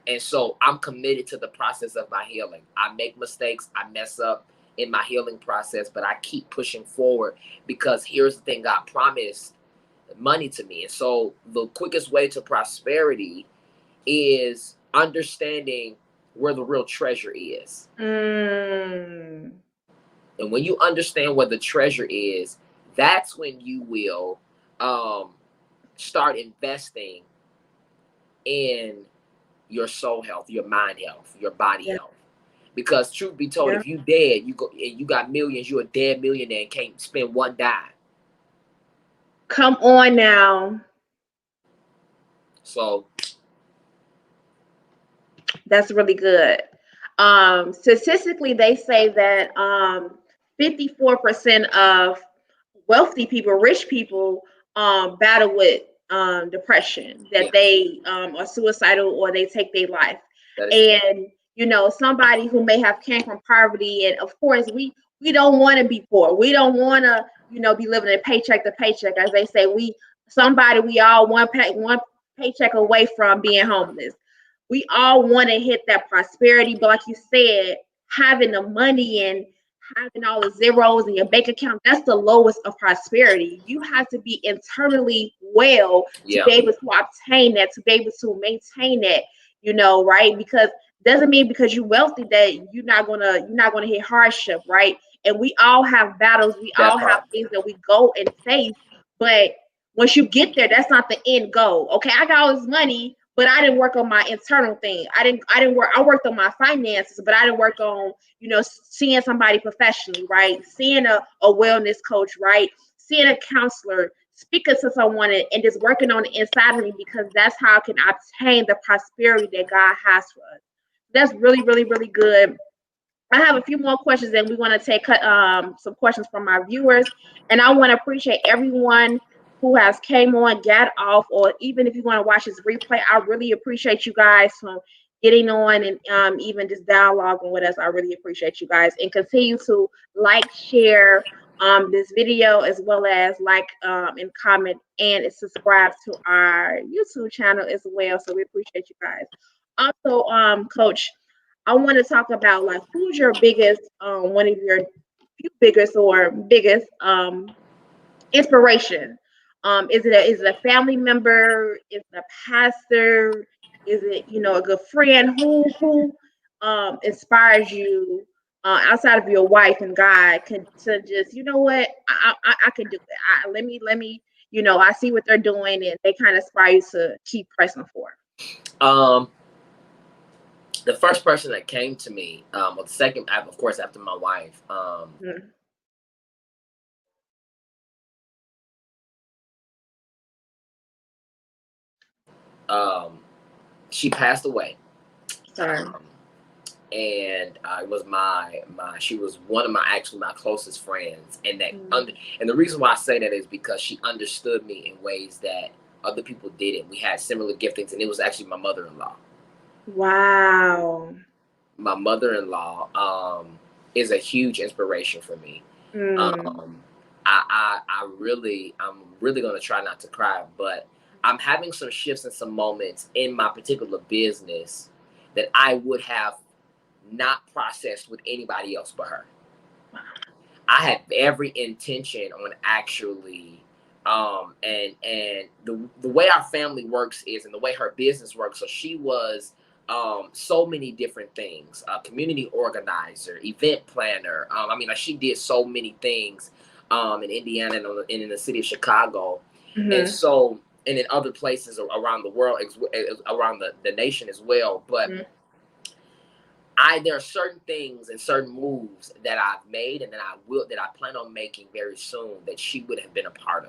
And so I'm committed to the process of my healing. I make mistakes, I mess up in my healing process, but I keep pushing forward because here's the thing: God promised money to me. And so the quickest way to prosperity is understanding where the real treasure is. And when you understand where the treasure is, that's when you will start investing in your soul health, your mind health, your body health. Because truth be told, if you dead, you got millions, you're a dead millionaire and can't spend one dime. Come on now. So that's really good. Statistically, they say that 54% of wealthy people, rich people, battle with depression, that they are suicidal or they take their life. And you know, somebody who may have came from poverty, and of course we don't want to be poor. We don't want to, you know, be living a paycheck to paycheck, as they say. We all one paycheck away from being homeless. We all want to hit that prosperity, but like you said, having the money and having all the zeros in your bank account, that's the lowest of prosperity. You have to be internally well to be able to obtain that, to be able to maintain that, you know, right? Because doesn't mean because you're wealthy that you're not gonna hit hardship, right? And we all have battles, we all have things that we go and face, but once you get there, that's not the end goal. Okay, I got all this money, but I didn't work on my internal thing. I didn't work. I worked on my finances, but I didn't work on, you know, seeing somebody professionally, right? Seeing a wellness coach, right? Seeing a counselor, speaking to someone, and just working on the inside of me, because that's how I can obtain the prosperity that God has for us. That's really, really, really good. I have a few more questions, and we want to take some questions from our viewers. And I want to appreciate everyone who has came on, got off, or even if you want to watch this replay, I really appreciate you guys for getting on and even just dialoguing with us. I really appreciate you guys, and continue to like, share this video, as well as like and comment and subscribe to our YouTube channel as well. So we appreciate you guys. Also, Coach, I want to talk about, like, who's your biggest, one of your few biggest or biggest inspiration? Is it a family member? Is it a pastor? Is it, you know, a good friend? Who inspires you outside of your wife and God to just, you know what, I can do it. Let me, you know, I see what they're doing, and they kind of inspire you to keep pressing forward. The first person that came to me, well, the second, of course, after my wife, she passed away. Sorry. and it was she was one of my closest friends, and Mm. and the reason why I say that is because she understood me in ways that other people didn't. We had similar giftings, and it was actually my mother-in-law. Wow. My mother-in-law is a huge inspiration for me. Mm. um I'm really gonna try not to cry, but I'm having some shifts and some moments in my particular business that I would have not processed with anybody else but her. I had every intention on actually and the way our family works is, and the way her business works, so she was so many different things, community organizer, event planner. I mean, like, she did so many things in Indiana and in the city of Chicago, and Mm-hmm. so, and in other places around the world, around the nation as well. But Mm-hmm. there are certain things and certain moves that I've made and that I plan on making very soon that she would have been a part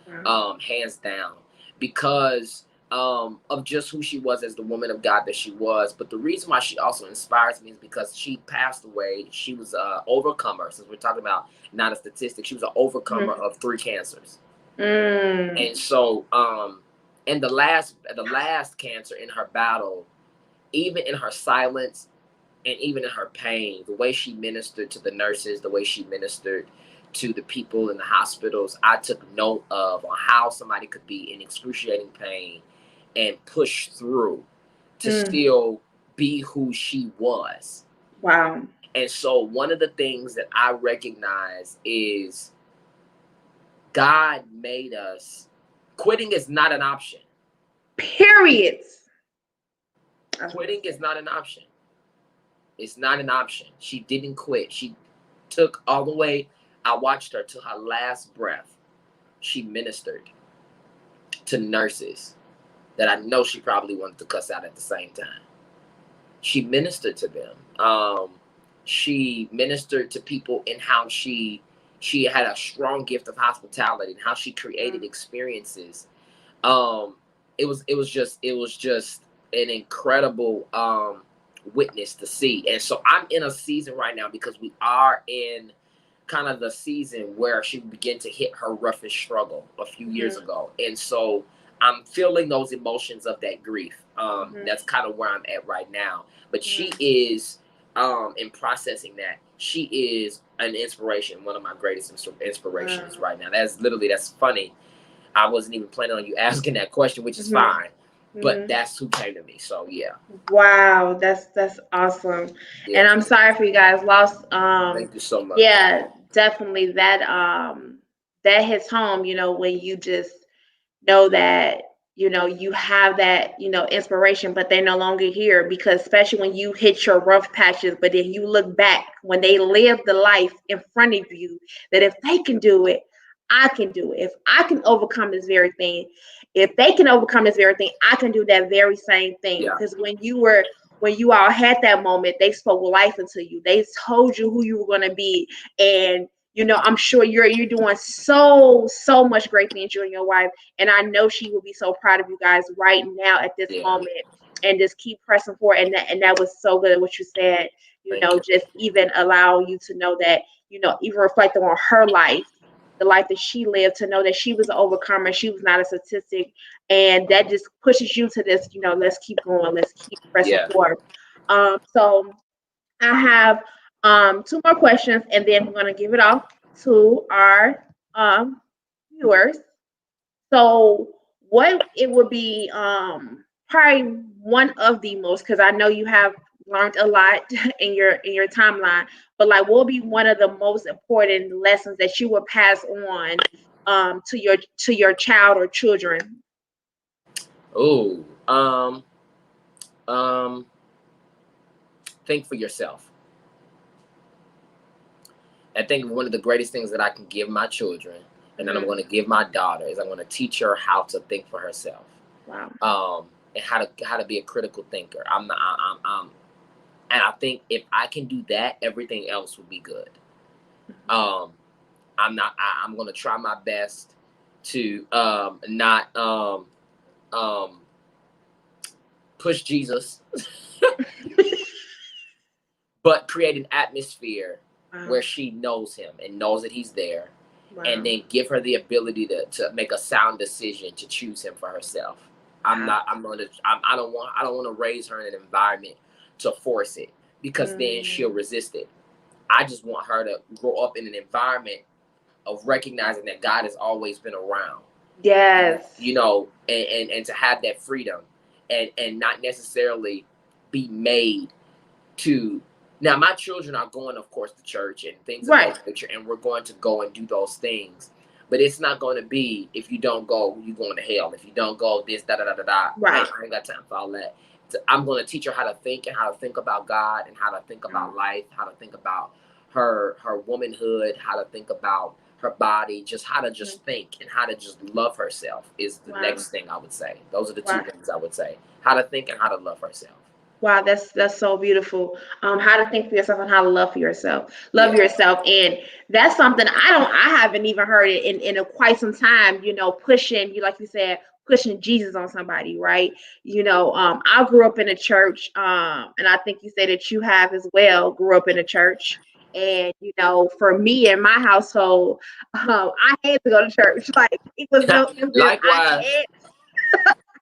Wow. of, hands down, because of just who she was as the woman of God that she was. But the reason why she also inspires me is because she passed away. She was an overcomer. Since we're talking about not a statistic, she was an overcomer Mm-hmm. of 3 cancers. Mm. And so, and the last cancer in her battle, even in her silence, and even in her pain, the way she ministered to the nurses, the way she ministered to the people in the hospitals, I took note of on how somebody could be in excruciating pain and push through to Mm. still be who she was. Wow. And so one of the things that I recognize is God made us. Quitting is not an option. Period. Quitting is not an option. It's not an option. She didn't quit. She took all the way. I watched her to her last breath. She ministered to nurses that I know she probably wanted to cuss out at the same time. She ministered to them. She ministered to people in how she had a strong gift of hospitality and how she created experiences. Um, it was just an incredible witness to see. And so I'm in a season right now, because we are in kind of the season where she began to hit her roughest struggle a few years Mm-hmm. ago. And so I'm feeling those emotions of that grief. Mm-hmm. That's kind of where I'm at right now. But she Mm-hmm. is, in processing that, she is an inspiration, one of my greatest inspirations Wow. right now. That's funny. I wasn't even planning on you asking that question, which is Mm-hmm. fine. But Mm-hmm. that's who came to me. So yeah. Wow, that's awesome. Yeah. And I'm sorry for you guys lost. Thank you so much. Yeah, definitely that hits home, when you just know that, you have that, inspiration, but they're no longer here, because especially when you hit your rough patches, but then you look back when they live the life in front of you, that if they can do it, I can do it. If I can overcome this very thing, if they can overcome this very thing, I can do that very same thing. Yeah. Because when you all had that moment, they spoke life into you. They told you who you were going to be. And I'm sure you're doing so much great things, you and your wife, and I know she will be so proud of you guys right now at this Yeah. moment, and just keep pressing forward. And that was so good what you said. Thank you. Just even allow you to know that, even reflecting on her life, the life that she lived, to know that she was an overcomer, she was not a statistic, and that just pushes you to this. Let's keep going, let's keep pressing Yeah. forward. So I have 2 more questions, and then we're going to give it off to our viewers. So, what it would be, probably one of the most, because I know you have learned a lot in your timeline, but like, what would be one of the most important lessons that you would pass on to your child or children? Oh, um, think for yourself. I think one of the greatest things that I can give my children, and that I'm Hmm. going to give my daughter, is I'm going to teach her how to think for herself, Wow. and how to be a critical thinker. And I think if I can do that, everything else will be good. Um, I'm going to try my best to not um, push Jesus. but create an atmosphere Wow. where she knows him and knows that he's there, Wow. and then give her the ability to make a sound decision to choose him for herself. I don't want to raise her in an environment to force it, because then she'll resist it. I just want her to grow up in an environment of recognizing that God has always been around. Yes. You know, and to have that freedom, and not necessarily be made to. Now, my children are going, of course, to church and things of that nature, and we're going to go and do those things. But it's not going to be, if you don't go, you're going to hell. If you don't go, this, da, da, da, da, da. Right. I ain't got time for all that. So I'm going to teach her how to think, and how to think about God, and how to think about life, how to think about her womanhood, how to think about her body, just how to just think, and how to just love herself is the next thing I would say. Those are the two things I would say. How to think and how to love herself. Wow, that's so beautiful. How to think for yourself and how to love for yourself. Love yourself. And that's something I haven't even heard it in quite some time, you know, pushing, you like you said, pushing Jesus on somebody, right? You know, I grew up in a church, and I think you said that you have as well, grew up in a church. And you know, for me and my household, I had to go to church. Like it was no Likewise. I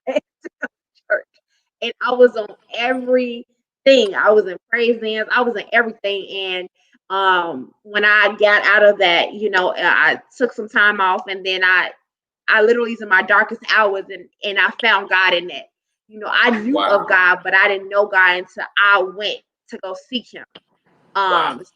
had to go to church. And I was on everything. I was in praise dance. I was in everything. And when I got out of that, you know, I took some time off, and then I literally was in my darkest hours, and I found God in that. You know, I knew of God, but I didn't know God until I went to go seek Him.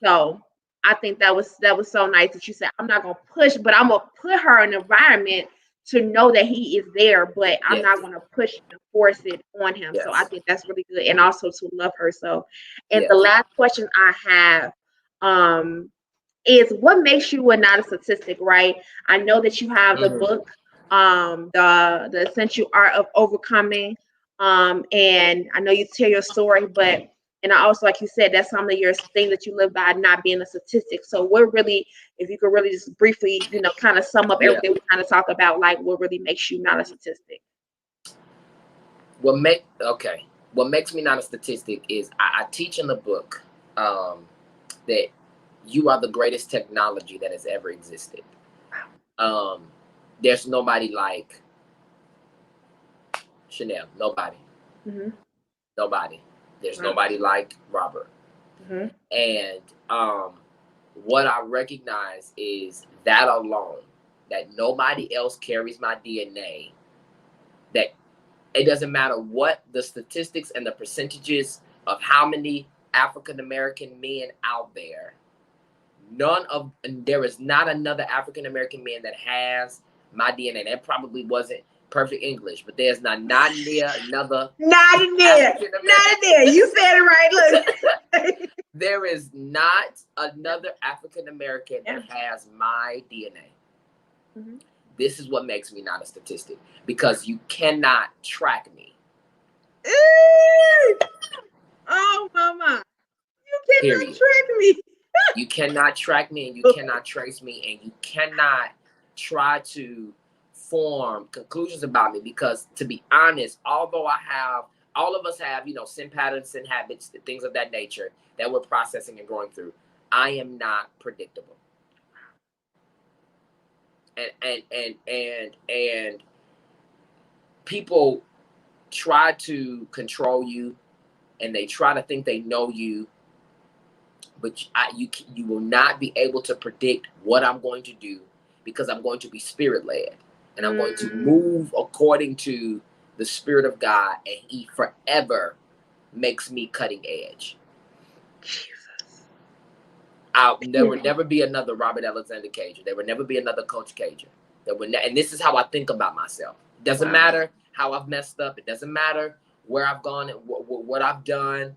So I think that was so nice that you said, I'm not gonna push, but I'm gonna put her in an environment to know that he is there, but I'm not gonna push and force it on him. So I think that's really good, and also to love her. So, and the last question I have is, what makes you not a statistic, right? I know that you have the book, the Essential Art of Overcoming, and I know you tell your story, but and I also, like you said, that's some of your thing that you live by, not being a statistic. So what really, if you could really just briefly, you know, kind of sum up everything we kind of talk about, like what really makes you not a statistic? What makes me not a statistic is I teach in the book that you are the greatest technology that has ever existed. There's nobody like Chanel. Nobody. Nobody. There's nobody like Robert. And what I recognize is that alone, that nobody else carries my DNA, that it doesn't matter what the statistics and the percentages of how many African American men out there, there is not another African American man that has my DNA. That probably wasn't perfect English, but there's not near another. Not in there. Not in there. You said it right. Look. There is not another African American that has my DNA. This is what makes me not a statistic, because you cannot track me. Oh, mama. You cannot track me. You cannot track me, and you cannot trace me, and you cannot try to form conclusions about me, because, to be honest, although all of us have, you know, sin patterns, sin habits, things of that nature that we're processing and going through, I am not predictable. And people try to control you, and they try to think they know you, but you will not be able to predict what I'm going to do, because I'm going to be spirit led, and I'm going to move according to the Spirit of God, and He forever makes me cutting edge. There will never be another Robert Alexander Cager. There will never be another Coach Cager. And this is how I think about myself. It doesn't matter how I've messed up. It doesn't matter where I've gone and what I've done.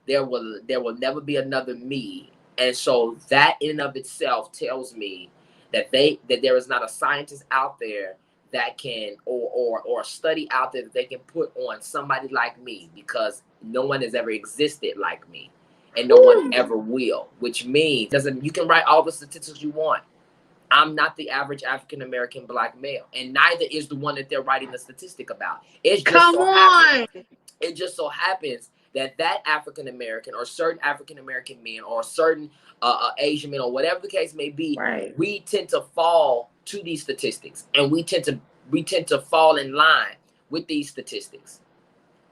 There will never be another me. And so that in and of itself tells me that there is not a scientist out there that can, or a study out there that they can put on somebody like me, because no one has ever existed like me. And no one ever will, which means you can write all the statistics you want. I'm not the average African American black male, and neither is the one that they're writing the statistic about. It just so happens that African American or certain African American men or certain Asian men or whatever the case may be, Right. we tend to fall to these statistics, and we tend to fall in line with these statistics.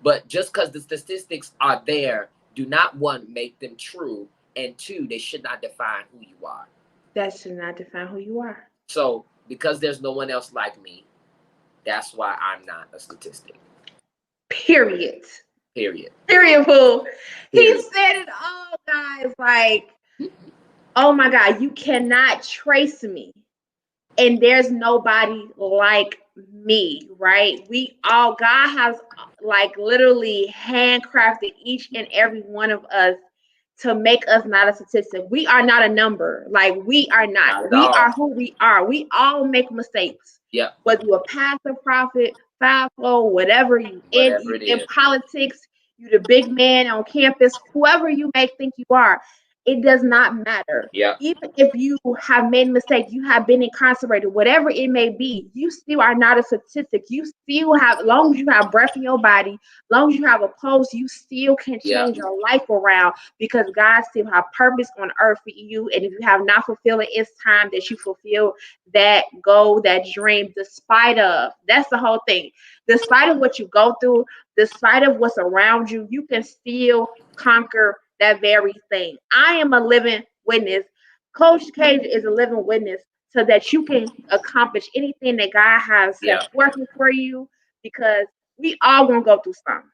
But just because the statistics are there, do not, one, make them true, and two, they should not define who you are. That should not define who you are. So because there's no one else like me, that's why I'm not a statistic. Period. Period. Period. Pooh. He Period. said it all, guys. Like, oh my God, you cannot trace me. And there's nobody like me, right? We all, God has like literally handcrafted each and every one of us to make us not a statistic. We are not a number. Like, we are not. Not at We all. are who we are. We all make mistakes. Yeah. Whether you're a pastor, prophet, fivefold, whatever Whatever you it in is. politics, you the big man on campus, whoever you may think you are, it does not matter. Yeah. Even if you have made a mistake, you have been incarcerated, whatever it may be, you still are not a statistic. You still have, as long as you have breath in your body, as long as you have a pulse, you still can Yeah. change your life around, because God still have purpose on earth for you. And if you have not fulfilled it, it's time that you fulfill that goal, that dream, despite of. That's the whole thing. Despite of what you go through, despite of what's around you, you can still conquer that very thing. I am a living witness. Coach Cage is a living witness, so that you can accomplish anything that God has Yeah. set forth for you, because we all gonna go through something,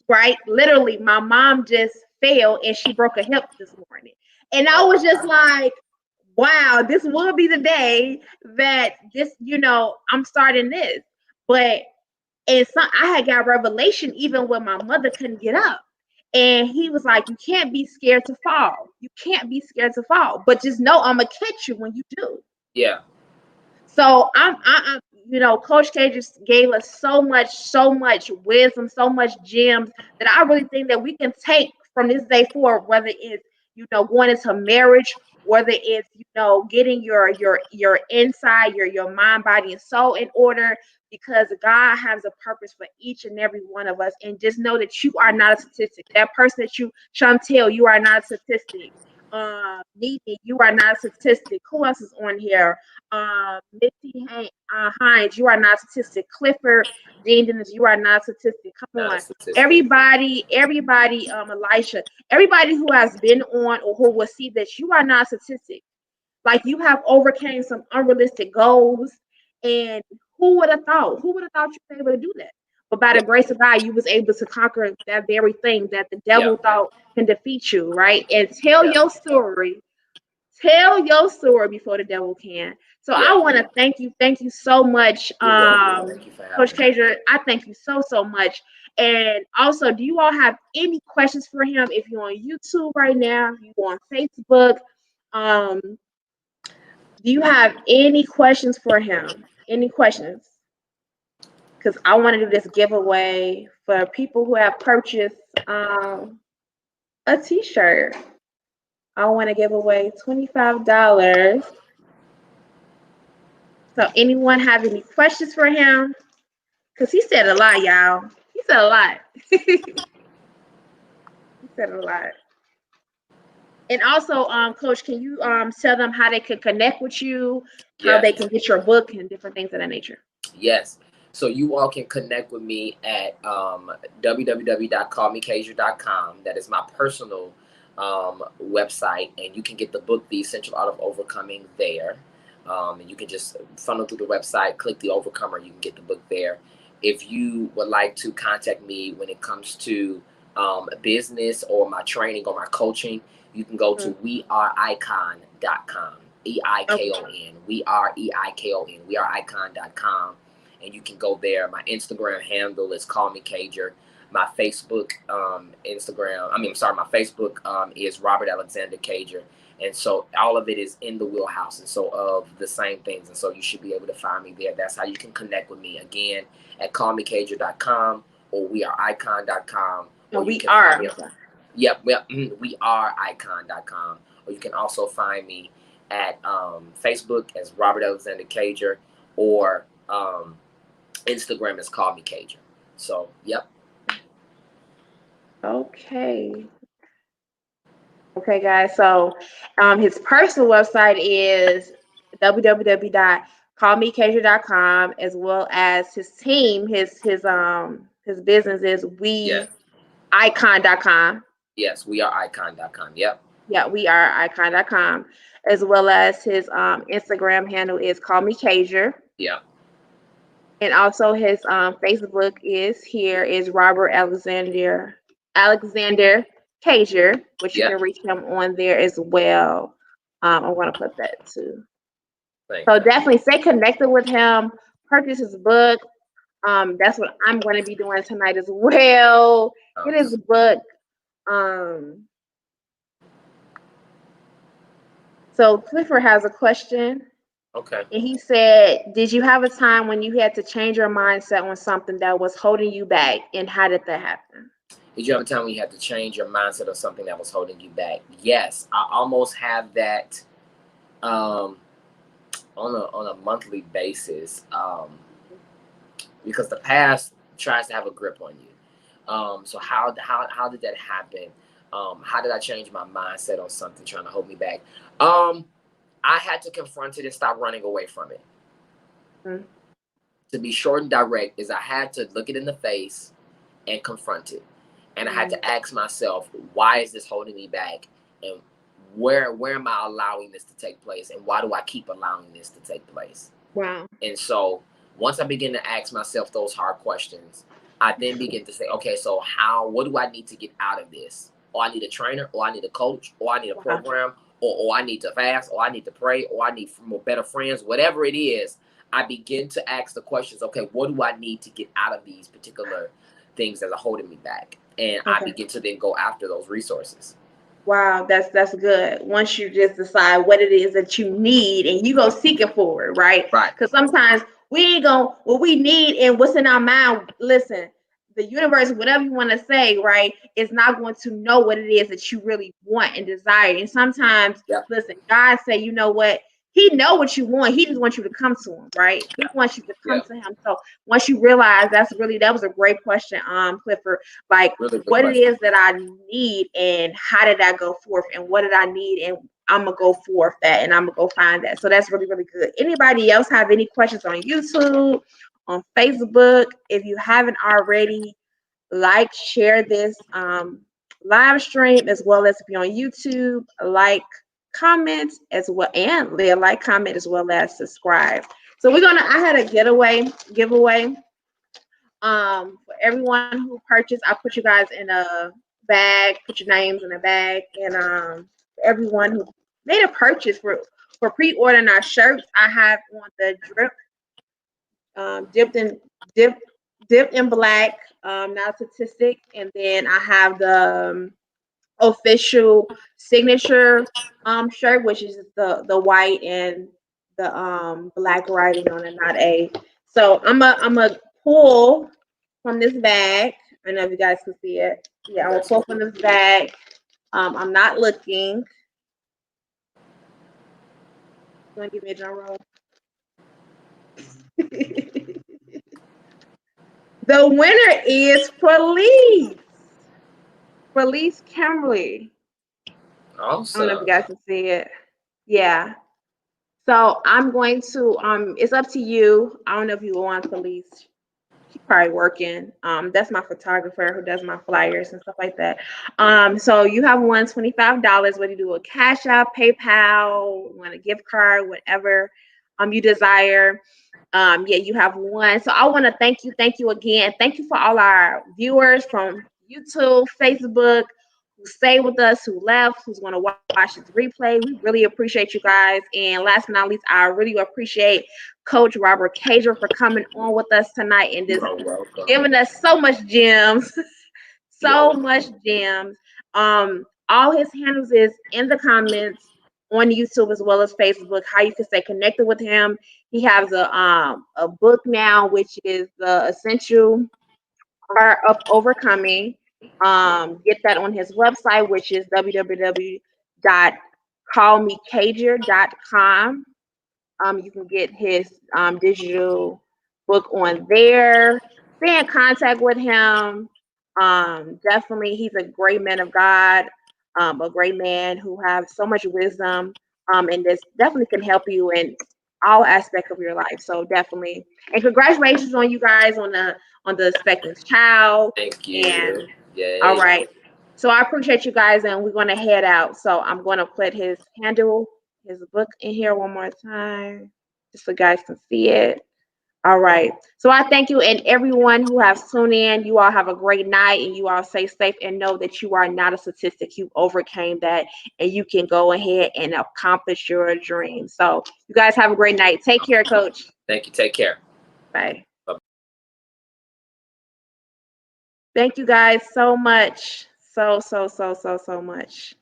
right? Literally, my mom just fell and she broke a hip this morning. And I was just like, wow, this will be the day that this, I'm starting this. But and so I had got revelation even when my mother couldn't get up. And he was like, you can't be scared to fall. You can't be scared to fall. But just know I'm gonna catch you when you do. Yeah. So Coach K just gave us so much wisdom, so much gems, that I really think that we can take from this day forward, whether it's, going into marriage, whether it's, getting your inside, your mind, body, and soul in order, because God has a purpose for each and every one of us. And just know that you are not a statistic. That person that Chantel, you are not a statistic. Nene, you are not a statistic. Who else is on here? Missy Hines, you are not a statistic. Clifford Dean Dennis, you are not a statistic. Come Not a on. statistic. Everybody, Elisha, everybody who has been on or who will see this, you are not a statistic. Like, you have overcame some unrealistic goals, and who would have thought? Who would have thought you were able to do that? But by the Yeah. grace of God, you was able to conquer that very thing that the Yeah. devil thought can defeat you, right? And tell Yeah. your story. Tell your story before the devil can. So Yeah. I want to thank you so much, You're welcome. Thank you for having Coach me. Kager. I thank you so much. And also, do you all have any questions for him? If you're on YouTube right now, if you're on Facebook, um, do you have any questions for him? Any questions? Because I want to do this giveaway for people who have purchased a T-shirt. I want to give away $25. So anyone have any questions for him? Because he said a lot, y'all. He said a lot. He said a lot. And also, Coach, can you tell them how they can connect with you, how they Yes. can get your book, and different things of that nature? Yes. So you all can connect with me at www.callmekasia.com. That is my personal website, and you can get the book, The Essential Art of Overcoming, there. And you can just funnel through the website, click the Overcomer, you can get the book there. If you would like to contact me when it comes to business or my training or my coaching, you can go to weareicon.com. EIKON. We are EIKON. Weareicon.com. And you can go there. My Instagram handle is Call Me Cager. My Facebook my Facebook is Robert Alexander Cager. And so all of it is in the wheelhouse, and so of the same things. And so you should be able to find me there. That's how you can connect with me, again, at callmecager.com or weareicon.com. No, Or you we can are. find me. Yep, weareicon.com. Or you can also find me at Facebook as Robert Alexander Cager, or Instagram is Call Me Cager. So, yep. Okay. Okay, guys. So, his personal website is www.callmecasual.com, as well as his team. His business is Yes. weicon.com. Yes, we are icon.com. Yep. Yeah, we are icon.com, as well as his Instagram handle is call me Cager. Yep. And also his Facebook is Robert Alexander Cager, which you Yep. can reach him on there as well. I want to put that too. Thank So you. definitely stay connected with him. Purchase his book. That's what I'm going to be doing tonight as well. Get his book. Um, so Clifford has a question. Okay. And he said, did you have a time when you had to change your mindset on something that was holding you back? And how did that happen? Did you have a time when you had to change your mindset of something that was holding you back? Yes, I almost have that um, on a monthly basis because the past tries to have a grip on you. So how did that happen? How did I change my mindset on something trying to hold me back? I had to confront it and stop running away from it. Mm-hmm. To be short and direct is I had to look it in the face and confront it. And I had to ask myself, why is this holding me back? And where am I allowing this to take place? And why do I keep allowing this to take place? Wow. And so once I begin to ask myself those hard questions, I then begin to say, okay, so what do I need to get out of this? Or I need a trainer, or I need a coach, or I need a program, or I need to fast, or I need to pray, or I need more better friends, whatever it is. I begin to ask the questions, okay, what do I need to get out of these particular things that are holding me back? And I begin to then go after those resources. Wow, that's good. Once you just decide what it is that you need and you go seeking for it, right? Right. Because sometimes we ain't going what we need and what's in our mind. Listen, the universe, whatever you want to say, right, is not going to know what it is that you really want and desire. And sometimes, listen, God say, you know what? He know what you want. He just wants you to come to him, right? He wants you to come to him. So once you realize that was a great question, Clifford. Like really what question. it is that I need and how did I go forth and what did I need and I'm gonna go forth that and I'm gonna go find that. So that's really, really good. Anybody else have any questions on YouTube, on Facebook? If you haven't already, like, share this live stream, as well as if you're on YouTube, like, comment as well, and like, comment as well as subscribe. So I had a giveaway for everyone who purchased. I put you guys in a bag, put your names in a bag, and everyone who made a purchase for pre-ordering our shirts, I have on the drip dipped in dip dipped in black, not statistic, and then I have the official signature shirt, which is the white and the black writing on it, not a. So I'm a pull from this bag. I don't know if you guys can see it. Yeah, I'm gonna pull from this bag. I'm not looking. You wanna give me a drum roll? The winner is Felice Kimberly. Awesome. I don't know if you guys can see it. Yeah. So I'm going to it's up to you. I don't know if you want Felice. She's probably working. That's my photographer who does my flyers and stuff like that. So you have won $25, whether you do a Cash App, PayPal, want a gift card, whatever you desire. Yeah, you have won. So I want to thank you again. Thank you for all our viewers from YouTube, Facebook, who stay with us, who left, who's going to watch this replay. We really appreciate you guys. And last but not least, I really appreciate Coach Robert Cager for coming on with us tonight and just giving us so much gems, so much gems. All his handles is in the comments on YouTube as well as Facebook. How you can stay connected with him. He has a book now, which is the Essential Art of Overcoming. Get that on his website, which is www.callmecager.com. You can get his digital book on there. Stay in contact with him. Definitely, he's a great man of God, a great man who has so much wisdom, and this definitely can help you in all aspects of your life. So definitely, and congratulations on you guys on the expecting child. Thank you. And all Yay. right, so I appreciate you guys, and we're gonna head out. So I'm gonna put his handle, his book in here one more time, just so you guys can see it. All right. So I thank you and everyone who has tuned in. You all have a great night and you all stay safe and know that you are not a statistic. You overcame that and you can go ahead and accomplish your dream. So you guys have a great night. Take care, coach. Thank you. Take care. Bye. Bye. Thank you guys so much. So much.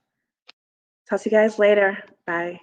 Talk to you guys later. Bye.